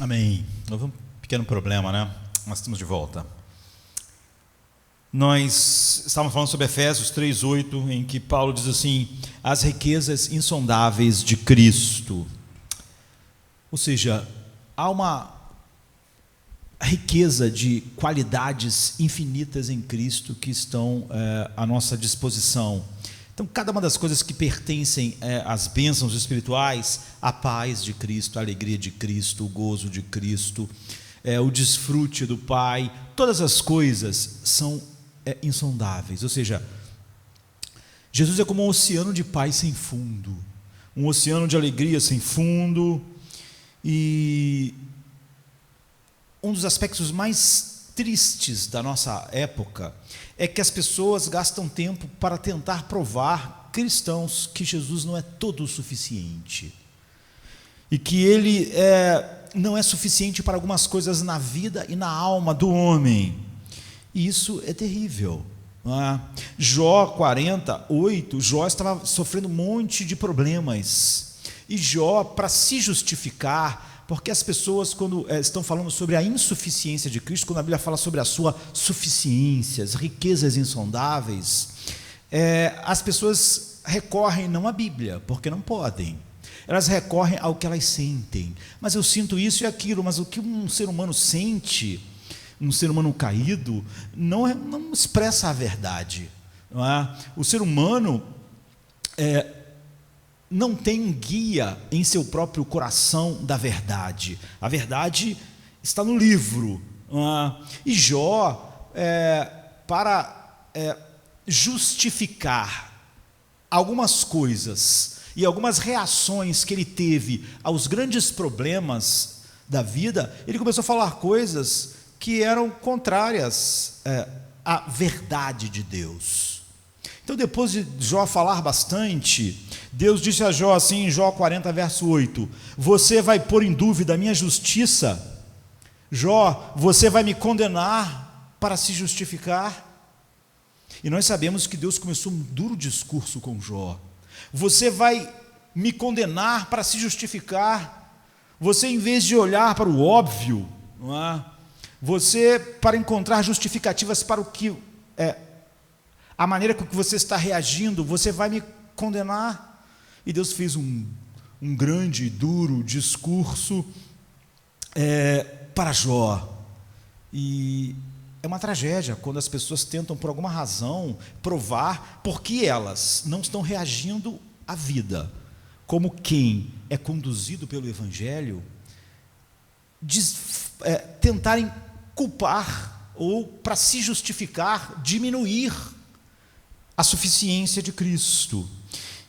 Amém. Houve um pequeno problema, né? Nós estamos de volta. Nós estávamos falando sobre Efésios 3:8, em que Paulo diz assim: as riquezas insondáveis de Cristo. Ou seja, há uma riqueza de qualidades infinitas em Cristo que estão à nossa disposição. Então, cada uma das coisas que pertencem às bênçãos espirituais, a paz de Cristo, a alegria de Cristo, o gozo de Cristo, o desfrute do Pai, todas as coisas são insondáveis. Ou seja, Jesus é como um oceano de paz sem fundo, um oceano de alegria sem fundo. E um dos aspectos mais tristes da nossa época é que as pessoas gastam tempo para tentar provar cristãos que Jesus não é todo o suficiente e que Ele não é suficiente para algumas coisas na vida e na alma do homem. E isso é terrível. Jó 48, Jó estava sofrendo um monte de problemas. E Jó, para se justificar, porque as pessoas, quando estão falando sobre a insuficiência de Cristo, quando a Bíblia fala sobre a sua suficiência, as riquezas insondáveis, as pessoas recorrem não à Bíblia, porque não podem. Elas recorrem ao que elas sentem. Mas eu sinto isso e aquilo, mas o que um ser humano sente, um ser humano caído, não expressa a verdade. Não é? O ser humano não tem um guia em seu próprio coração da verdade. A verdade está no livro. E Jó, para justificar algumas coisas e algumas reações que ele teve aos grandes problemas da vida, ele começou a falar coisas que eram contrárias à verdade de Deus. Então, depois de Jó falar bastante, Deus disse a Jó assim, em Jó 40, verso 8: você vai pôr em dúvida a minha justiça? Jó, você vai me condenar para se justificar? E nós sabemos que Deus começou um duro discurso com Jó. Você vai me condenar para se justificar? Você, em vez de olhar para o óbvio, não é? Você, para encontrar justificativas para o que a maneira com que você está reagindo, você vai me condenar? E Deus fez um grande e duro discurso para Jó. E é uma tragédia quando as pessoas tentam, por alguma razão, provar por que elas não estão reagindo à vida como quem é conduzido pelo Evangelho, tentarem culpar ou, para se justificar, diminuir a suficiência de Cristo.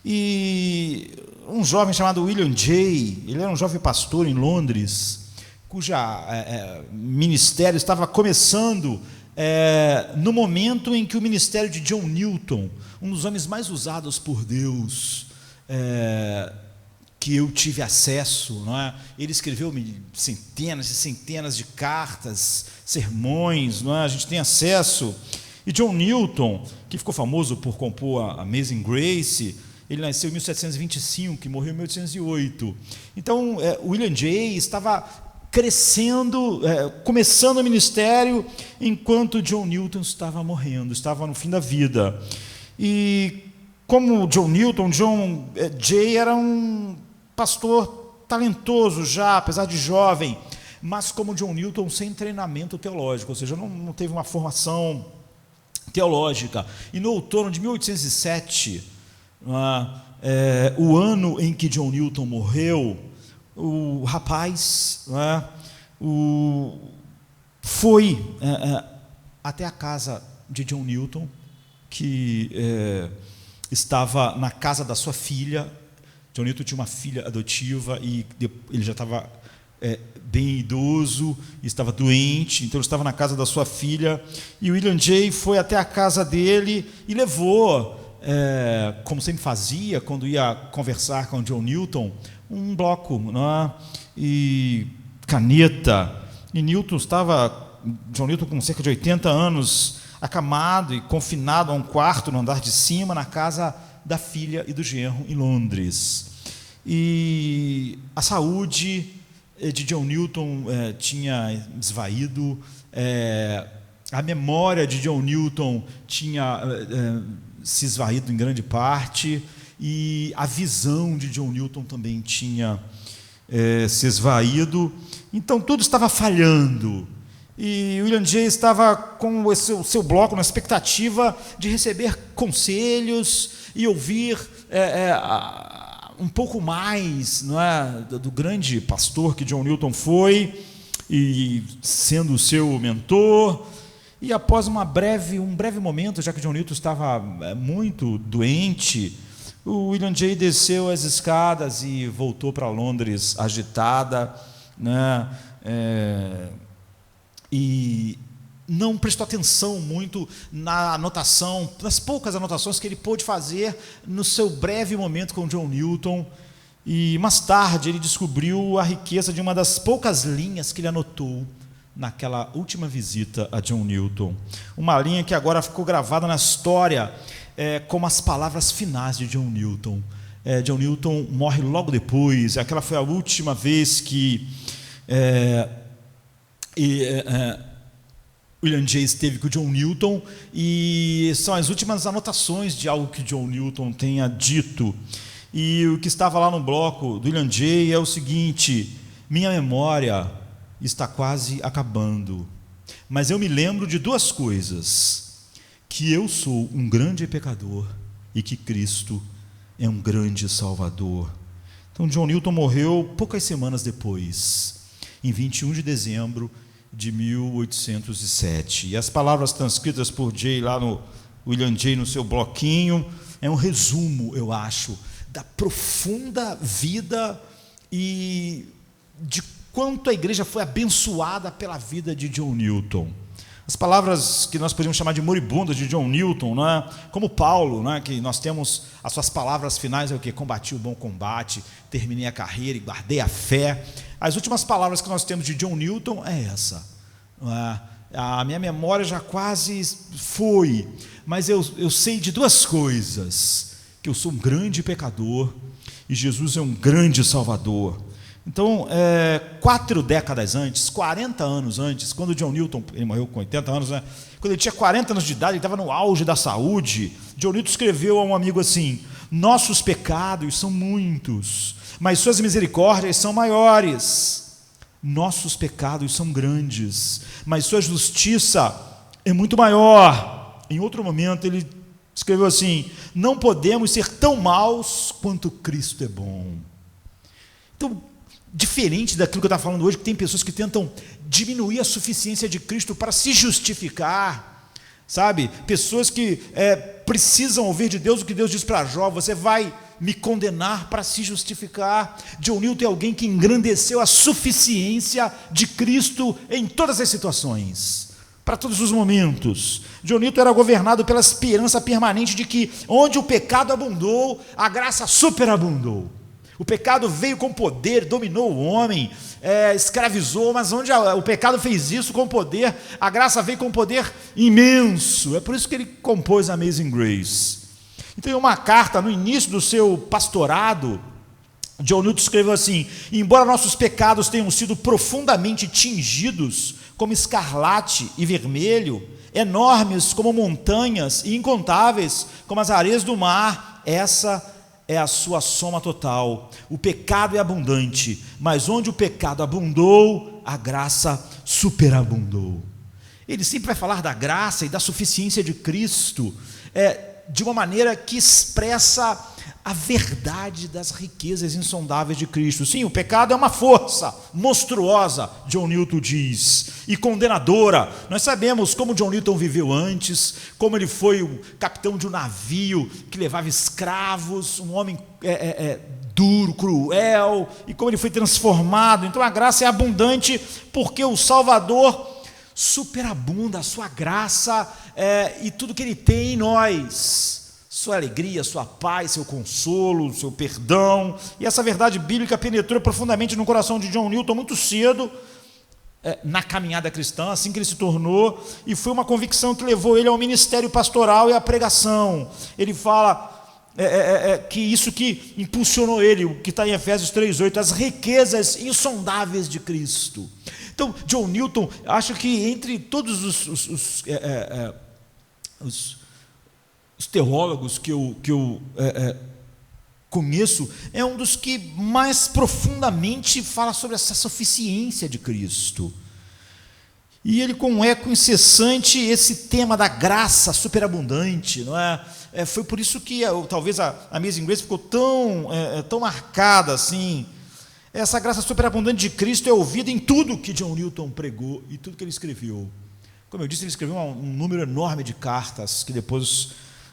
E um jovem chamado William Jay, ele era um jovem pastor em Londres, cuja ministério estava começando no momento em que o ministério de John Newton, um dos homens mais usados por Deus, que eu tive acesso, não é? Ele escreveu centenas e centenas de cartas, sermões, não é? A gente tem acesso. E John Newton, que ficou famoso por compor a Amazing Grace, ele nasceu em 1725 e morreu em 1808. Então, William Jay estava crescendo, começando o ministério, enquanto John Newton estava morrendo, estava no fim da vida. E como John Newton, John Jay era um pastor talentoso já, apesar de jovem, mas como John Newton, sem treinamento teológico, ou seja, não teve uma formação teológica. E no outono de 1807, o ano em que John Newton morreu, o rapaz foi até a casa de John Newton, que estava na casa da sua filha. John Newton tinha uma filha adotiva e ele já estava bem idoso, estava doente, então ele estava na casa da sua filha, e William Jay foi até a casa dele e levou, como sempre fazia quando ia conversar com John Newton, um bloco, e caneta. E John Newton, com cerca de 80 anos, acamado e confinado a um quarto no andar de cima, na casa da filha e do genro em Londres. E a saúde de John Newton tinha esvaído, a memória de John Newton tinha se esvaído em grande parte, e a visão de John Newton também tinha se esvaído. Então tudo estava falhando, e William James estava com o seu bloco na expectativa de receber conselhos e ouvir um pouco mais, não é, do grande pastor que John Newton foi, e sendo o seu mentor. E após um breve momento, já que John Newton estava muito doente, o William James desceu as escadas e voltou para Londres agitada, né? E não prestou atenção muito na anotação, nas poucas anotações que ele pôde fazer no seu breve momento com John Newton. E mais tarde ele descobriu a riqueza de uma das poucas linhas que ele anotou naquela última visita a John Newton. Uma linha que agora ficou gravada na história como as palavras finais de John Newton. John Newton morre logo depois. Aquela foi a última vez que William James esteve com John Newton, e são as últimas anotações de algo que John Newton tenha dito. E o que estava lá no bloco do William James é o seguinte: minha memória está quase acabando, mas eu me lembro de duas coisas: que eu sou um grande pecador e que Cristo é um grande Salvador. Então John Newton morreu poucas semanas depois, em 21 de dezembro de 1807. E as palavras transcritas por Jay lá no William James, no seu bloquinho, é um resumo, eu acho, da profunda vida e de quanto a igreja foi abençoada pela vida de John Newton. As palavras que nós podemos chamar de moribundas de John Newton, não é? Como Paulo, não é? Que nós temos as suas palavras finais, é o que? Combati o bom combate, terminei a carreira e guardei a fé. As últimas palavras que nós temos de John Newton é essa, não é? A minha memória já quase foi, mas eu sei de duas coisas: que eu sou um grande pecador e Jesus é um grande Salvador. Então, 4 décadas antes, 40 anos antes, quando John Newton, ele morreu com 80 anos, né? Quando ele tinha 40 anos de idade, ele estava no auge da saúde, John Newton escreveu a um amigo assim: nossos pecados são muitos, mas suas misericórdias são maiores. Nossos pecados são grandes, mas sua justiça é muito maior. Em outro momento ele escreveu assim: não podemos ser tão maus quanto Cristo é bom. Então, diferente daquilo que eu estava falando hoje, que tem pessoas que tentam diminuir a suficiência de Cristo para se justificar, sabe? Pessoas que precisam ouvir de Deus o que Deus diz para Jó: você vai me condenar para se justificar. John Newton é alguém que engrandeceu a suficiência de Cristo em todas as situações, para todos os momentos. John Newton era governado pela esperança permanente de que onde o pecado abundou, a graça superabundou. O pecado veio com poder, dominou o homem, escravizou, mas onde o pecado fez isso com poder, a graça veio com poder imenso. É por isso que ele compôs Amazing Grace. Então, em uma carta, no início do seu pastorado, John Newton escreveu assim: embora nossos pecados tenham sido profundamente tingidos como escarlate e vermelho, enormes como montanhas e incontáveis como as areias do mar, essa é a sua soma total. O pecado é abundante, mas onde o pecado abundou, a graça superabundou. Ele sempre vai falar da graça e da suficiência de Cristo, de uma maneira que expressa a verdade das riquezas insondáveis de Cristo. Sim, o pecado é uma força monstruosa, John Newton diz, e condenadora. Nós sabemos como John Newton viveu antes, como ele foi o capitão de um navio que levava escravos, um homem duro, cruel, e como ele foi transformado. Então a graça é abundante porque o Salvador superabunda a sua graça e tudo que ele tem em nós. Sua alegria, sua paz, seu consolo, seu perdão. E essa verdade bíblica penetrou profundamente no coração de John Newton muito cedo, na caminhada cristã, assim que ele se tornou, e foi uma convicção que levou ele ao ministério pastoral e à pregação. Ele fala que isso que impulsionou ele, o que está em Efésios 3:8, as riquezas insondáveis de Cristo. Então, John Newton, acho que entre todos os teólogos que eu conheço, é um dos que mais profundamente fala sobre essa suficiência de Cristo. E ele, com um eco incessante, esse tema da graça superabundante, não é? Foi por isso que talvez a Amazing Grace ficou tão marcada assim. Essa graça superabundante de Cristo é ouvida em tudo que John Newton pregou e tudo que ele escreveu. Como eu disse, ele escreveu um número enorme de cartas que depois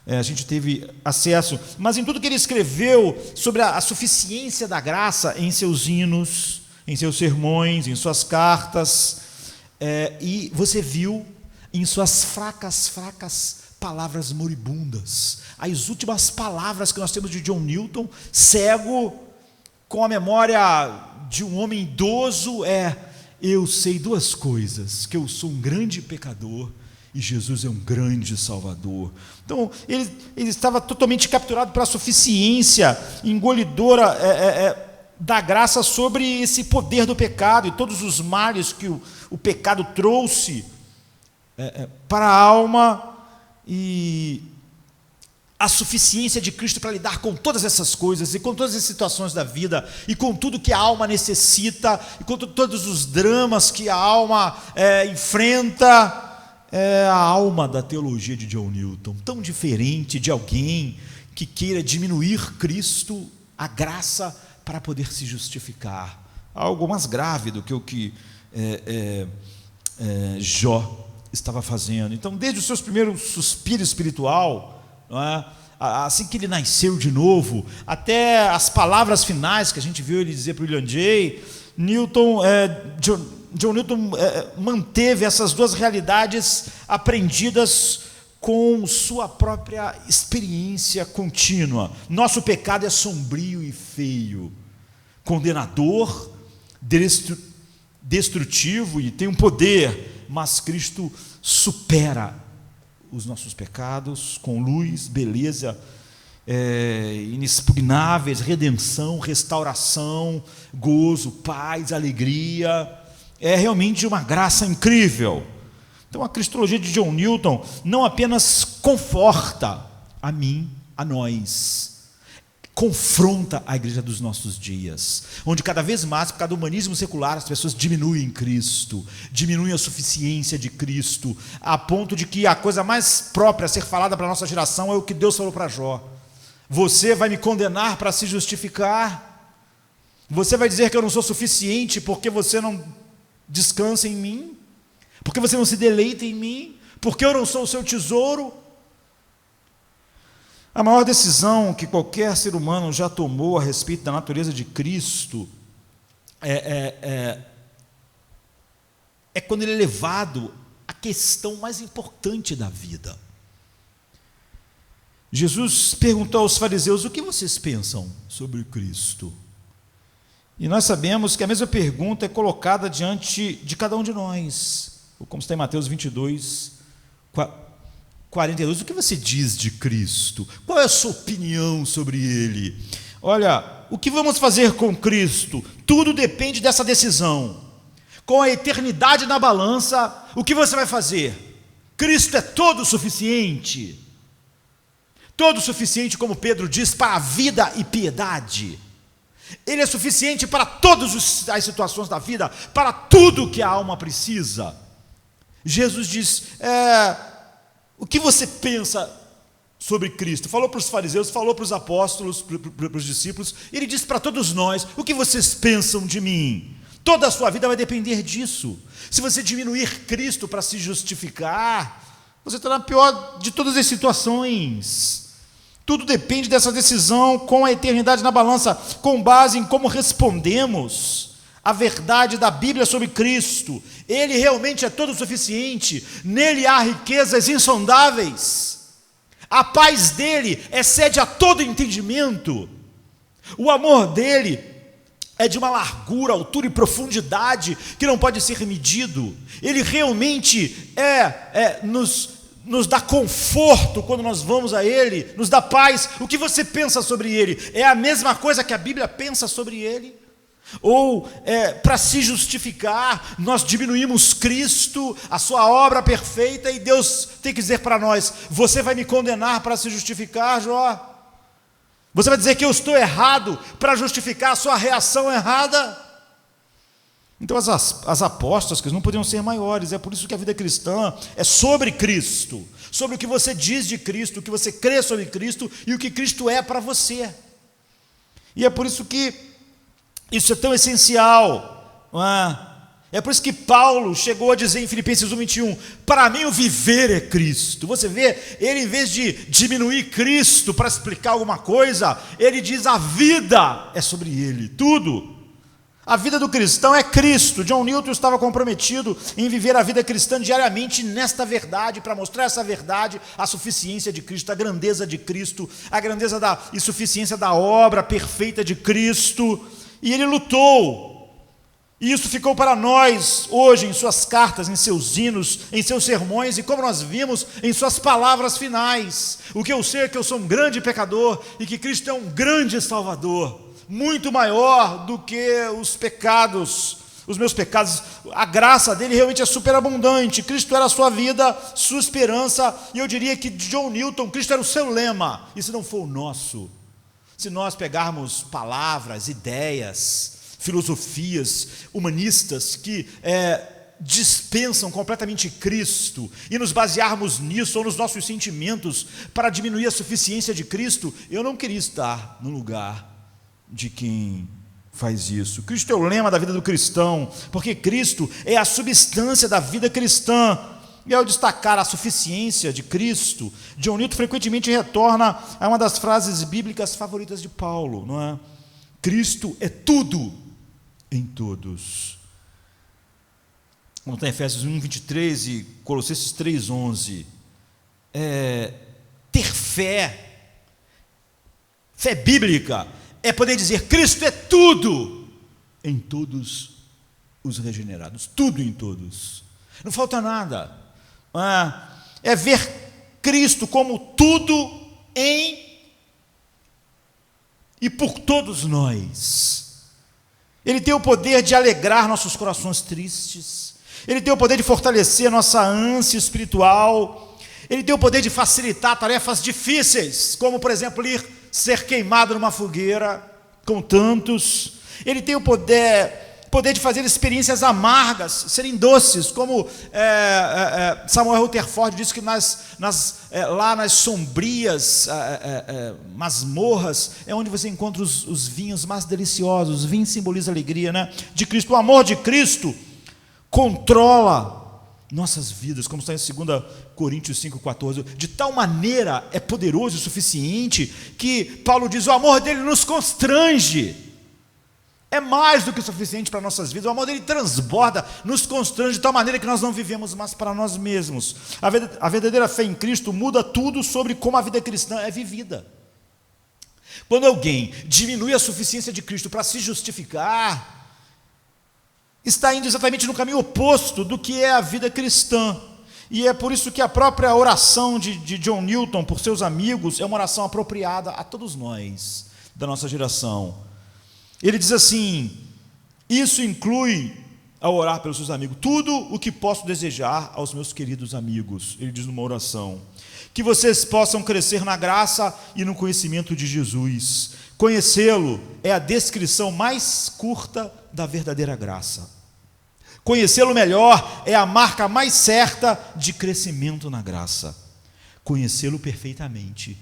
a gente teve acesso, mas em tudo que ele escreveu sobre a suficiência da graça em seus hinos, em seus sermões, em suas cartas, e você viu em suas fracas palavras moribundas, as últimas palavras que nós temos de John Newton, cego, com a memória de um homem idoso, eu sei duas coisas, que eu sou um grande pecador e Jesus é um grande Salvador. Então, ele estava totalmente capturado pela suficiência engolidora da graça sobre esse poder do pecado e todos os males que o pecado trouxe para a alma, e a suficiência de Cristo para lidar com todas essas coisas e com todas as situações da vida e com tudo que a alma necessita e com todos os dramas que a alma enfrenta. A alma da teologia de John Newton, tão diferente de alguém que queira diminuir Cristo, a graça, para poder se justificar. Algo mais grave do que o que Jó estava fazendo. Então, desde os seus primeiros suspiros espiritual, não é? Assim que ele nasceu de novo, até as palavras finais que a gente viu ele dizer para o William J., John Newton manteve essas duas realidades aprendidas com sua própria experiência contínua. Nosso pecado é sombrio e feio, condenador, destrutivo e tem um poder, mas Cristo supera os nossos pecados com luz, beleza, inexpugnáveis, redenção, restauração, gozo, paz, alegria. É realmente uma graça incrível. Então a cristologia de John Newton não apenas conforta a mim, a nós, confronta a igreja dos nossos dias, onde cada vez mais, por causa do humanismo secular, as pessoas diminuem Cristo, diminuem a suficiência de Cristo, a ponto de que a coisa mais própria a ser falada para a nossa geração é o que Deus falou para Jó: você vai me condenar para se justificar? Você vai dizer que eu não sou suficiente porque você não descansa em mim? Porque você não se deleita em mim? Porque eu não sou o seu tesouro? A maior decisão que qualquer ser humano já tomou a respeito da natureza de Cristo é quando ele é levado à questão mais importante da vida. Jesus perguntou aos fariseus: o que vocês pensam sobre Cristo? E nós sabemos que a mesma pergunta é colocada diante de cada um de nós, como está em Mateus 22, 42, o que você diz de Cristo? Qual é a sua opinião sobre Ele? Olha, o que vamos fazer com Cristo? Tudo depende dessa decisão. Com a eternidade na balança, o que você vai fazer? Cristo é todo suficiente. Todo suficiente, como Pedro diz, para a vida e piedade. Ele é suficiente para todas as situações da vida, para tudo que a alma precisa. Jesus diz: o que você pensa sobre Cristo? Falou para os fariseus, falou para os apóstolos, para os discípulos, e ele disse para todos nós: o que vocês pensam de mim? Toda a sua vida vai depender disso. Se você diminuir Cristo para se justificar, você está na pior de todas as situações. Tudo depende dessa decisão, com a eternidade na balança, com base em como respondemos a verdade da Bíblia sobre Cristo. Ele realmente é todo suficiente, nele há riquezas insondáveis, a paz dele excede a todo entendimento, o amor dele é de uma largura, altura e profundidade que não pode ser medido. Ele realmente nos dá conforto quando nós vamos a Ele, nos dá paz. O que você pensa sobre Ele? É a mesma coisa que a Bíblia pensa sobre Ele? Ou para se justificar, nós diminuímos Cristo, a sua obra perfeita, e Deus tem que dizer para nós: você vai me condenar para se justificar, Jó? Você vai dizer que eu estou errado para justificar a sua reação errada? Então as apostas não podiam ser maiores. É por isso que a vida cristã é sobre Cristo, sobre o que você diz de Cristo, o que você crê sobre Cristo e o que Cristo é para você. E é por isso que isso é tão essencial, não é? É por isso que Paulo chegou a dizer em Filipenses 1:21, para mim o viver é Cristo. Você vê, ele em vez de diminuir Cristo para explicar alguma coisa, ele diz a vida é sobre ele, tudo. A vida do cristão é Cristo. John Newton estava comprometido em viver a vida cristã diariamente nesta verdade, para mostrar essa verdade, a suficiência de Cristo, a grandeza de Cristo, a grandeza e suficiência da obra perfeita de Cristo. E ele lutou. E isso ficou para nós hoje em suas cartas, em seus hinos, em seus sermões, e como nós vimos, em suas palavras finais. O que eu sei é que eu sou um grande pecador e que Cristo é um grande Salvador, muito maior do que os pecados, os meus pecados. A graça dele realmente é superabundante. Cristo era a sua vida, sua esperança, e eu diria que de John Newton, Cristo era o seu lema, e se não for o nosso, se nós pegarmos palavras, ideias, filosofias humanistas que dispensam completamente Cristo e nos basearmos nisso ou nos nossos sentimentos para diminuir a suficiência de Cristo, eu não queria estar no lugar de quem faz isso. Cristo é o lema da vida do cristão, porque Cristo é a substância da vida cristã. E ao destacar a suficiência de Cristo, John Newton frequentemente retorna a uma das frases bíblicas favoritas de Paulo, não é? Cristo é tudo em todos. Como está em Efésios 1:23 e Colossenses 3:11. Ter fé bíblica, é poder dizer: Cristo é tudo em todos os regenerados, tudo em todos, não falta nada. É ver Cristo como tudo em e por todos nós. Ele tem o poder de alegrar nossos corações tristes, ele tem o poder de fortalecer a nossa ânsia espiritual, ele tem o poder de facilitar tarefas difíceis, como por exemplo ser queimado numa fogueira, com tantos. Ele tem o poder de fazer experiências amargas serem doces, como Samuel Rutherford disse que lá nas sombrias masmorras é onde você encontra os vinhos mais deliciosos. O vinho simboliza a alegria, né, de Cristo. O amor de Cristo controla nossas vidas, como está em 2 Coríntios 5:14, de tal maneira é poderoso e suficiente que Paulo diz: o amor dele nos constrange. É mais do que suficiente para nossas vidas. O amor dele transborda, nos constrange de tal maneira que nós não vivemos mais para nós mesmos. A verdadeira fé em Cristo muda tudo sobre como a vida cristã é vivida. Quando alguém diminui a suficiência de Cristo para se justificar, está indo exatamente no caminho oposto do que é a vida cristã. E é por isso que a própria oração de John Newton por seus amigos é uma oração apropriada a todos nós da nossa geração. Ele diz assim: isso inclui, ao orar pelos seus amigos, tudo o que posso desejar aos meus queridos amigos. Ele diz numa oração: que vocês possam crescer na graça e no conhecimento de Jesus. Conhecê-lo é a descrição mais curta da verdadeira graça. Conhecê-lo melhor é a marca mais certa de crescimento na graça. Conhecê-lo perfeitamente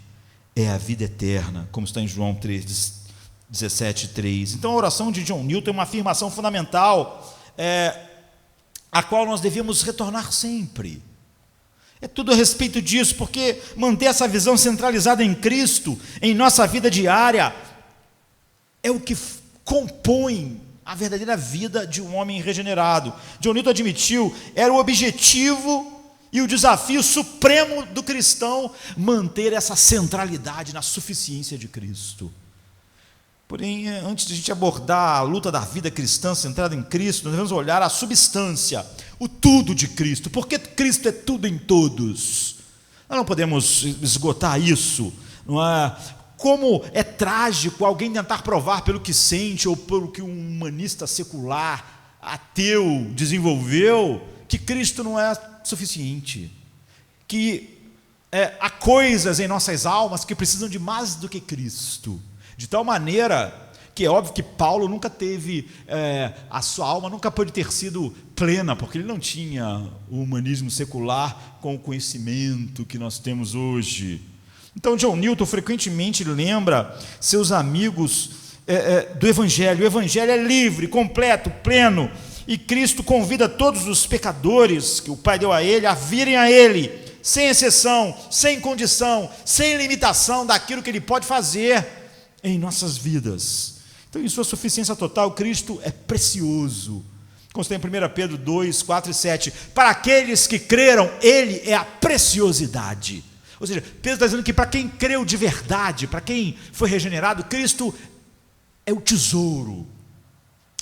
é a vida eterna, como está em João 17:3. Então a oração de John Newton é uma afirmação fundamental, a qual nós devemos retornar sempre. É tudo a respeito disso, porque manter essa visão centralizada em Cristo, em nossa vida diária, é o que compõe a verdadeira vida de um homem regenerado. John Newton admitiu, era o objetivo e o desafio supremo do cristão manter essa centralidade na suficiência de Cristo. Porém, antes de a gente abordar a luta da vida cristã centrada em Cristo, nós devemos olhar a substância, o tudo de Cristo. Porque Cristo é tudo em todos. Nós não podemos esgotar isso, não é? Como é trágico alguém tentar provar pelo que sente ou pelo que um humanista secular, ateu, desenvolveu, que Cristo não é suficiente, que há coisas em nossas almas que precisam de mais do que Cristo, de tal maneira que é óbvio que Paulo nunca teve, a sua alma nunca pôde ter sido plena, porque ele não tinha o humanismo secular com o conhecimento que nós temos hoje. Então John Newton frequentemente lembra seus amigos do Evangelho. O Evangelho é livre, completo, pleno, e Cristo convida todos os pecadores que o Pai deu a ele a virem a ele, sem exceção, sem condição, sem limitação daquilo que ele pode fazer em nossas vidas. Então, em sua suficiência total, Cristo é precioso. Consta em 1 Pedro 2, 4 e 7. Para aqueles que creram, Ele é a preciosidade. Ou seja, Pedro está dizendo que para quem creu de verdade, para quem foi regenerado, Cristo é o tesouro.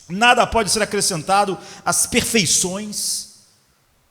Nada pode ser acrescentado às perfeições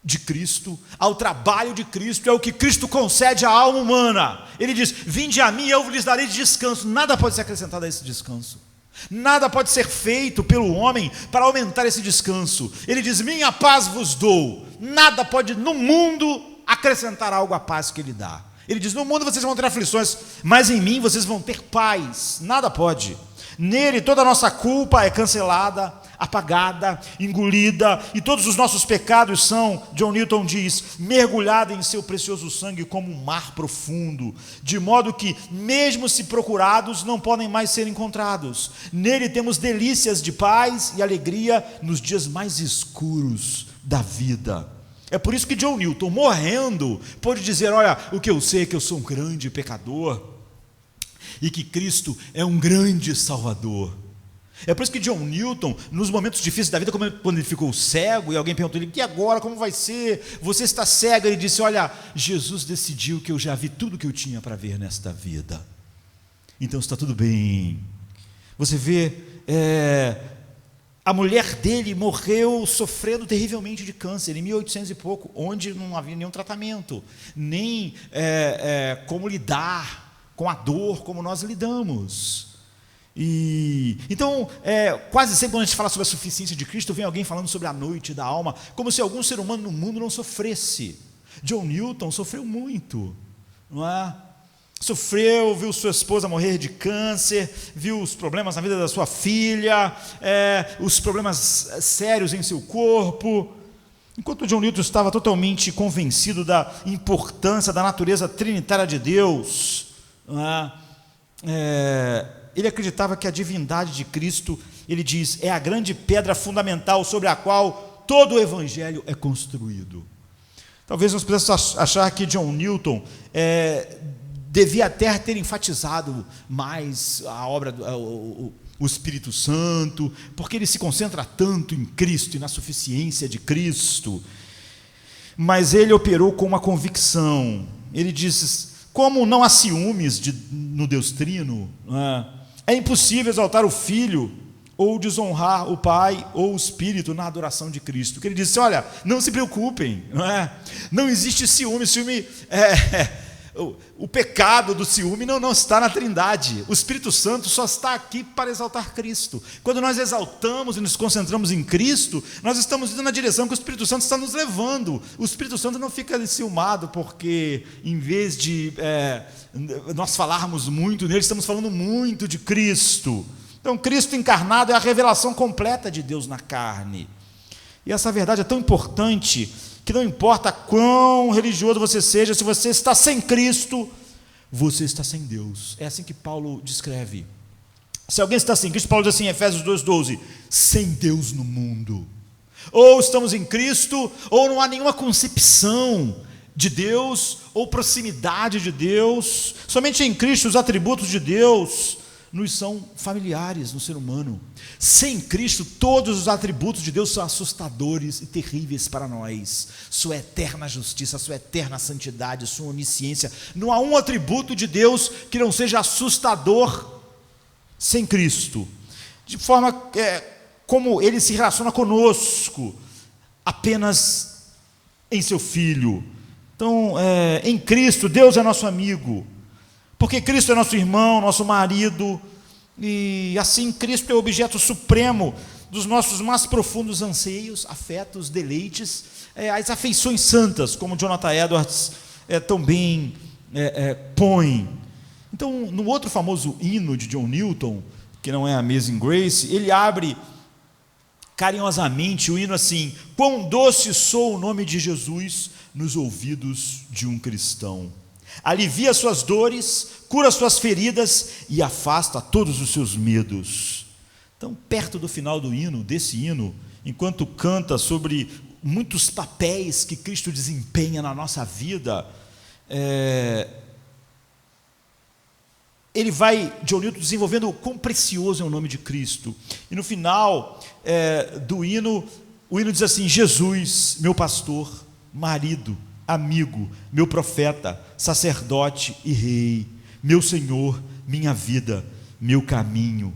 de Cristo, ao trabalho de Cristo, é o que Cristo concede à alma humana. Ele diz: vinde a mim e eu lhes darei descanso. Nada pode ser acrescentado a esse descanso. Nada pode ser feito pelo homem para aumentar esse descanso. Ele diz: minha paz vos dou. Nada pode no mundo acrescentar algo à paz que ele dá. Ele diz: no mundo vocês vão ter aflições, mas em mim vocês vão ter paz. Nada pode. Nele toda a nossa culpa é cancelada, apagada, engolida, e todos os nossos pecados são, John Newton diz, mergulhados em seu precioso sangue como um mar profundo, de modo que, mesmo se procurados, não podem mais ser encontrados. Nele temos delícias de paz e alegria nos dias mais escuros da vida. É por isso que John Newton, morrendo, pôde dizer: olha, o que eu sei é que eu sou um grande pecador, e que Cristo é um grande Salvador. É por isso que John Newton, nos momentos difíceis da vida, como quando ele ficou cego e alguém perguntou a ele: e agora, como vai ser? Você está cego? Ele disse: olha, Jesus decidiu que eu já vi tudo que eu tinha para ver nesta vida, então está tudo bem. Você vê, a mulher dele morreu sofrendo terrivelmente de câncer em 1800 e pouco, onde não havia nenhum tratamento, nem como lidar com a dor como nós lidamos. E então, quase sempre quando a gente fala sobre a suficiência de Cristo, vem alguém falando sobre a noite da alma, como se algum ser humano no mundo não sofresse. John Newton sofreu muito, não é? Sofreu, viu sua esposa morrer de câncer, viu os problemas na vida da sua filha, os problemas sérios em seu corpo. Enquanto John Newton estava totalmente convencido da importância da natureza trinitária de Deus, ele acreditava que a divindade de Cristo, ele diz, é a grande pedra fundamental sobre a qual todo o Evangelho é construído. Talvez nós pudéssemos achar que John Newton devia até ter enfatizado mais a obra, o Espírito Santo, porque ele se concentra tanto em Cristo e na suficiência de Cristo. Mas ele operou com uma convicção. Ele diz: como não há ciúmes no Deus Trino, é impossível exaltar o Filho ou desonrar o Pai ou o Espírito na adoração de Cristo. Que ele disse: olha, não se preocupem, não existe ciúme. Ciúme o pecado do ciúme não está na Trindade. O Espírito Santo só está aqui para exaltar Cristo. Quando nós exaltamos e nos concentramos em Cristo, nós estamos indo na direção que o Espírito Santo está nos levando. O Espírito Santo não fica ciumado porque, em vez de nós falarmos muito nele, estamos falando muito de Cristo. Então, Cristo encarnado é a revelação completa de Deus na carne. E essa verdade é tão importante que não importa quão religioso você seja, se você está sem Cristo, você está sem Deus. É assim que Paulo descreve. Se alguém está sem Cristo, Paulo diz assim em Efésios 2,12: sem Deus no mundo. Ou estamos em Cristo, ou não há nenhuma concepção de Deus, ou proximidade de Deus. Somente em Cristo os atributos de Deus nos são familiares no ser humano. Sem Cristo, todos os atributos de Deus são assustadores e terríveis para nós. Sua eterna justiça, sua eterna santidade, sua onisciência. Não há um atributo de Deus que não seja assustador sem Cristo. De forma como Ele se relaciona conosco, apenas em seu Filho. Então, em Cristo, Deus é nosso amigo, porque Cristo é nosso irmão, nosso marido, e assim Cristo é o objeto supremo dos nossos mais profundos anseios, afetos, deleites, as afeições santas, como Jonathan Edwards tão bem põe. Então, no outro famoso hino de John Newton, que não é Amazing Grace, ele abre carinhosamente o hino assim: quão doce soa o nome de Jesus nos ouvidos de um cristão. Alivia suas dores, cura suas feridas e afasta todos os seus medos. Então, perto do final do hino, desse hino, enquanto canta sobre muitos papéis que Cristo desempenha na nossa vida, ele vai, John Newton, desenvolvendo o quão precioso é o nome de Cristo. E no final do hino, o hino diz assim: Jesus, meu pastor, marido, amigo, meu profeta, sacerdote e rei, meu Senhor, minha vida, meu caminho,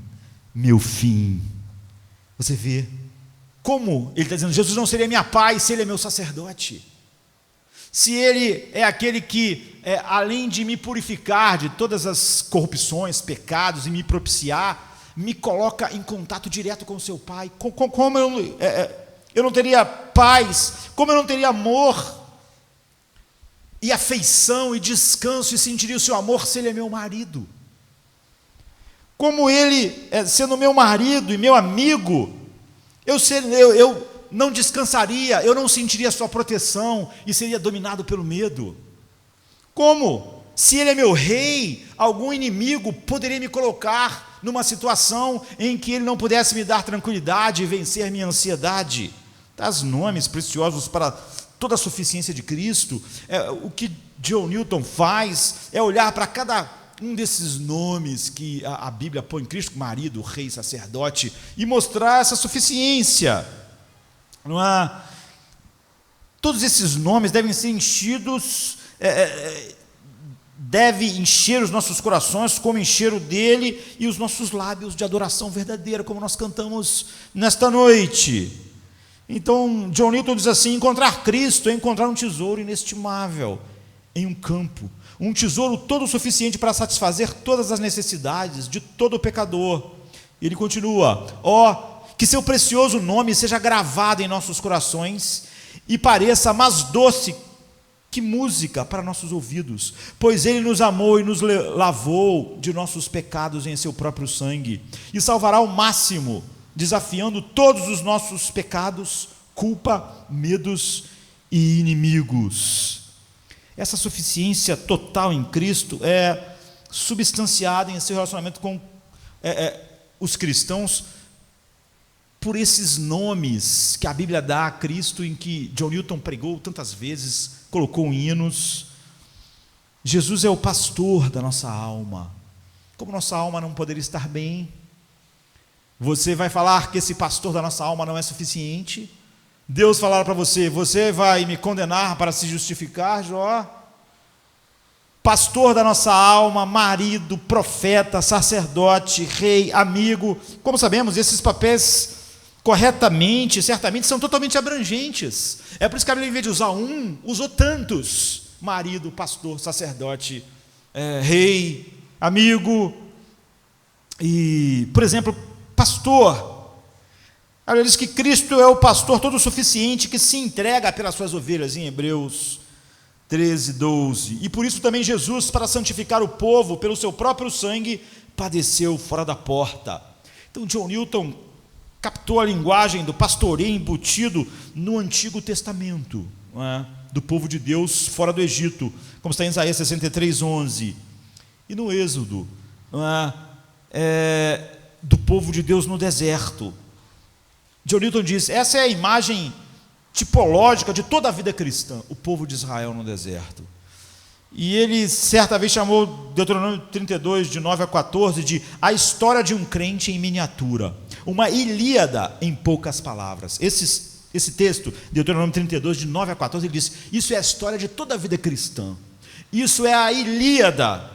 meu fim. Você vê como ele está dizendo: Jesus não seria minha paz se ele é meu sacerdote, se ele é aquele que, além de me purificar de todas as corrupções, pecados e me propiciar, me coloca em contato direto com o seu Pai. Como eu não teria paz, como eu não teria amor e afeição e descanso e sentiria o seu amor se ele é meu marido? Como ele, sendo meu marido e meu amigo, eu não descansaria, eu não sentiria a sua proteção e seria dominado pelo medo. Como, se ele é meu rei, algum inimigo poderia me colocar numa situação em que ele não pudesse me dar tranquilidade e vencer minha ansiedade? Traz nomes preciosos para toda a suficiência de Cristo. O que John Newton faz é olhar para cada um desses nomes que a Bíblia põe: Cristo, marido, rei, sacerdote, e mostrar essa suficiência. Não é? Todos esses nomes devem ser enchidos, deve encher os nossos corações como encher o dele, e os nossos lábios de adoração verdadeira, como nós cantamos nesta noite. Então, John Newton diz assim: encontrar Cristo é encontrar um tesouro inestimável em um campo, um tesouro todo suficiente para satisfazer todas as necessidades de todo pecador. E ele continua: que seu precioso nome seja gravado em nossos corações e pareça mais doce que música para nossos ouvidos, pois ele nos amou e nos lavou de nossos pecados em seu próprio sangue, e salvará ao máximo, desafiando todos os nossos pecados, culpa, medos e inimigos. Essa suficiência total em Cristo é substanciada em seu relacionamento com os cristãos por esses nomes que a Bíblia dá a Cristo, em que John Newton pregou tantas vezes, colocou em hinos. Jesus é o pastor da nossa alma. Como nossa alma não poderia estar bem, você vai falar que esse pastor da nossa alma não é suficiente? Deus falar para você: você vai me condenar para se justificar, Jó? Pastor da nossa alma, marido, profeta, sacerdote, rei, amigo. Como sabemos, esses papéis, corretamente, certamente, são totalmente abrangentes. É por isso que a Bíblia, em vez de usar um, usou tantos: marido, pastor, sacerdote, rei, amigo. E, por exemplo, pastor. A Bíblia diz que Cristo é o pastor todo suficiente, que se entrega pelas suas ovelhas, em Hebreus 13, 12. E por isso também Jesus, para santificar o povo pelo seu próprio sangue, padeceu fora da porta. Então John Newton captou a linguagem do pastoreio embutido no Antigo Testamento, não é? Do povo de Deus fora do Egito, como está em Isaías 63, 11. E no Êxodo, não é? Do povo de Deus no deserto. John Newton diz: essa é a imagem tipológica de toda a vida cristã, o povo de Israel no deserto. E ele certa vez chamou Deuteronômio 32, de 9 a 14, de a história de um crente em miniatura, uma Ilíada em poucas palavras. Esse texto, Deuteronômio 32, de 9 a 14, ele diz: isso é a história de toda a vida cristã, isso é a Ilíada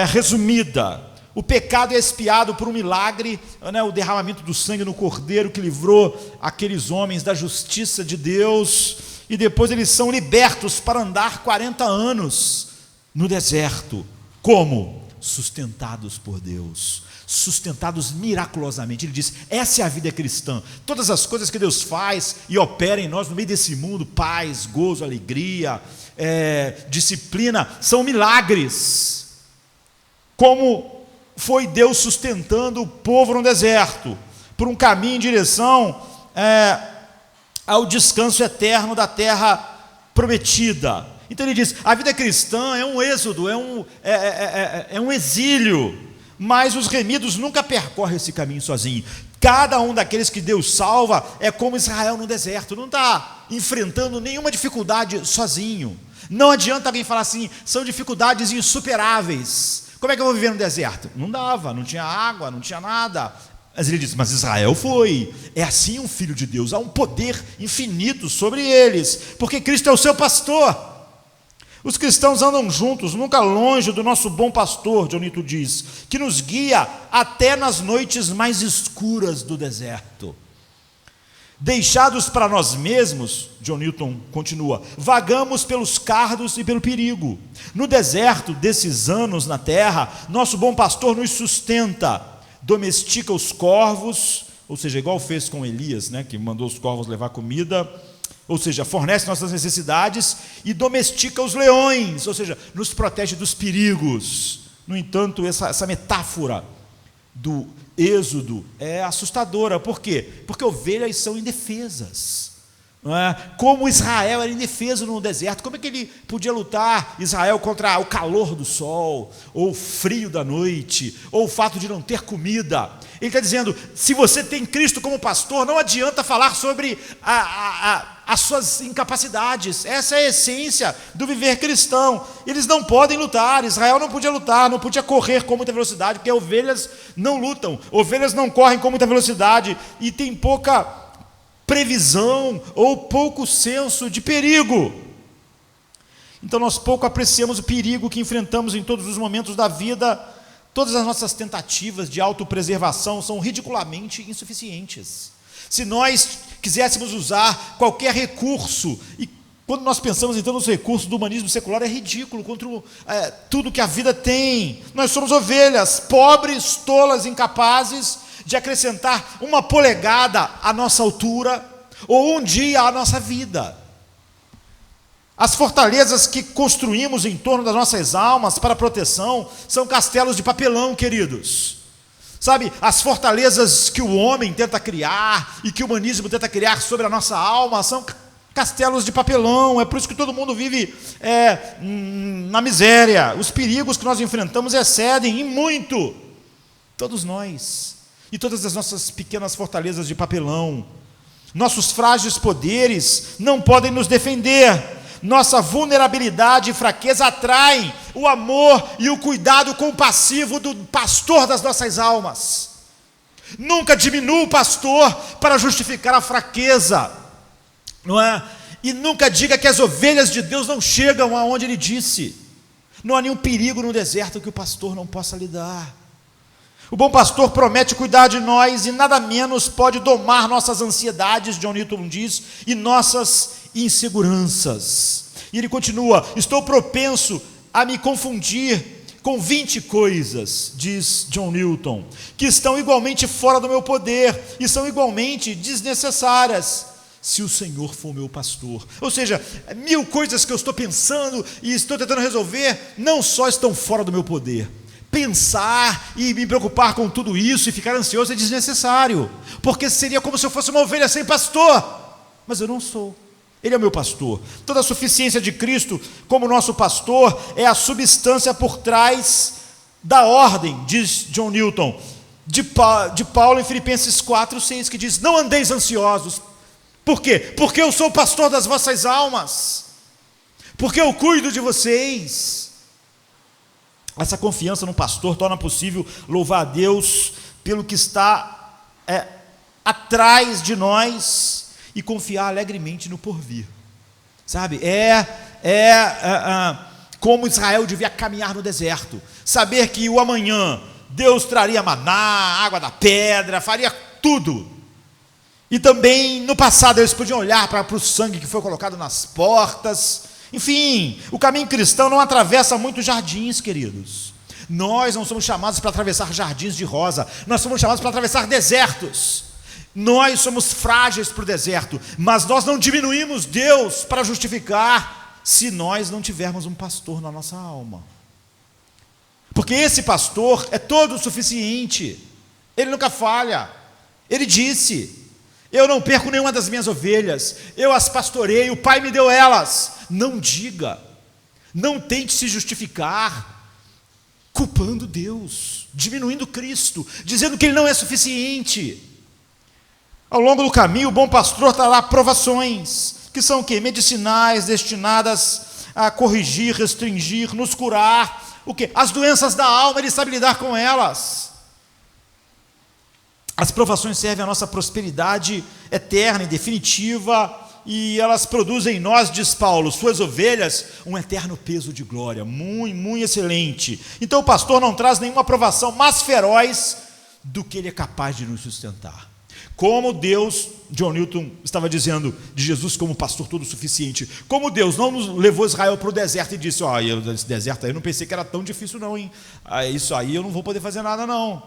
resumida. O pecado é expiado por um milagre, né, o derramamento do sangue no cordeiro que livrou aqueles homens da justiça de Deus, e depois eles são libertos para andar 40 anos no deserto. Como? Sustentados por Deus, sustentados miraculosamente. Ele diz: essa é a vida cristã. Todas as coisas que Deus faz e opera em nós no meio desse mundo, paz, gozo, alegria, disciplina, são milagres. Como foi Deus sustentando o povo no deserto, por um caminho em direção ao descanso eterno da terra prometida. Então ele diz: a vida cristã é um êxodo, é um exílio, mas os remidos nunca percorrem esse caminho sozinho. Cada um daqueles que Deus salva é como Israel no deserto, não está enfrentando nenhuma dificuldade sozinho. Não adianta alguém falar assim: são dificuldades insuperáveis, como é que eu vou viver no deserto? Não dava, não tinha água, não tinha nada. Mas ele diz: mas Israel foi. É assim um filho de Deus, há um poder infinito sobre eles, porque Cristo é o seu pastor. Os cristãos andam juntos, nunca longe do nosso bom pastor, John Newton diz, que nos guia até nas noites mais escuras do deserto. Deixados para nós mesmos, John Newton continua, vagamos pelos cardos e pelo perigo. No deserto desses anos na terra, nosso bom pastor nos sustenta, domestica os corvos, ou seja, igual fez com Elias, que mandou os corvos levar comida, ou seja, fornece nossas necessidades, e domestica os leões, ou seja, nos protege dos perigos. No entanto, essa metáfora do êxodo é assustadora. Por quê? Porque ovelhas são indefesas. Não é? Como Israel era indefeso no deserto, como é que ele podia lutar, Israel, contra o calor do sol, ou o frio da noite, ou o fato de não ter comida? Ele está dizendo: se você tem Cristo como pastor, não adianta falar sobre as suas incapacidades. Essa é a essência do viver cristão. Eles não podem lutar, Israel não podia lutar, não podia correr com muita velocidade, porque ovelhas não lutam, ovelhas não correm com muita velocidade, e tem pouca previsão ou pouco senso de perigo. Então nós pouco apreciamos o perigo que enfrentamos em todos os momentos da vida. Todas as nossas tentativas de autopreservação são ridiculamente insuficientes. Se nós quiséssemos usar qualquer recurso, e quando nós pensamos então nos recursos do humanismo secular, é ridículo contra tudo que a vida tem. Nós somos ovelhas, pobres, tolas, incapazes de acrescentar uma polegada à nossa altura, ou um dia à nossa vida. As fortalezas que construímos em torno das nossas almas para proteção são castelos de papelão, queridos. Sabe, as fortalezas que o homem tenta criar e que o humanismo tenta criar sobre a nossa alma são castelos de papelão. É por isso que todo mundo vive na miséria. Os perigos que nós enfrentamos excedem em muito todos nós. E todas as nossas pequenas fortalezas de papelão, nossos frágeis poderes não podem nos defender. Nossa vulnerabilidade e fraqueza atraem o amor e o cuidado compassivo do pastor das nossas almas. Nunca diminua o pastor para justificar a fraqueza, não é? E nunca diga que as ovelhas de Deus não chegam aonde ele disse. Não há nenhum perigo no deserto que o pastor não possa lidar. O bom pastor promete cuidar de nós, e nada menos pode domar nossas ansiedades, John Newton diz, e nossas inseguranças. E ele continua: estou propenso a me confundir com 20 coisas, diz John Newton, que estão igualmente fora do meu poder e são igualmente desnecessárias, se o Senhor for meu pastor. Ou seja, 1000 coisas que eu estou pensando e estou tentando resolver não só estão fora do meu poder. Pensar e me preocupar com tudo isso e ficar ansioso é desnecessário, porque seria como se eu fosse uma ovelha sem pastor, mas eu não sou. Ele é o meu pastor. Toda a suficiência de Cristo como nosso pastor é a substância por trás da ordem, diz John Newton, de Paulo em Filipenses 4:6, que diz: não andeis ansiosos. Por quê? Porque eu sou o pastor das vossas almas, porque eu cuido de vocês. Essa confiança no pastor torna possível louvar a Deus pelo que está atrás de nós e confiar alegremente no porvir. Sabe? Como Israel devia caminhar no deserto, saber que o amanhã Deus traria maná, água da pedra, faria tudo, E também no passado eles podiam olhar para o sangue que foi colocado nas portas. Enfim, o caminho cristão não atravessa muitos jardins, queridos. Nós não somos chamados para atravessar jardins de rosa, nós somos chamados para atravessar desertos. Nós somos frágeis para o deserto, mas nós não diminuímos Deus para justificar se nós não tivermos um pastor na nossa alma. Porque esse pastor é todo suficiente, ele nunca falha. Ele disse: eu não perco nenhuma das minhas ovelhas, eu as pastoreio, o Pai me deu elas. Não diga, não tente se justificar culpando Deus, diminuindo Cristo, dizendo que Ele não é suficiente. Ao longo do caminho, o bom pastor trará provações, que são o quê? Medicinais, destinadas a corrigir, restringir, nos curar. O quê? As doenças da alma, Ele sabe lidar com elas. As provações servem à nossa prosperidade eterna e definitiva, e elas produzem em nós, diz Paulo, suas ovelhas, um eterno peso de glória, muito excelente. Então o pastor não traz nenhuma provação mais feroz do que ele é capaz de nos sustentar. Como Deus, John Newton estava dizendo de Jesus como pastor todo suficiente, como Deus não nos levou Israel para o deserto e disse: esse deserto aí eu não pensei que era tão difícil não, hein? Isso aí eu não vou poder fazer nada não.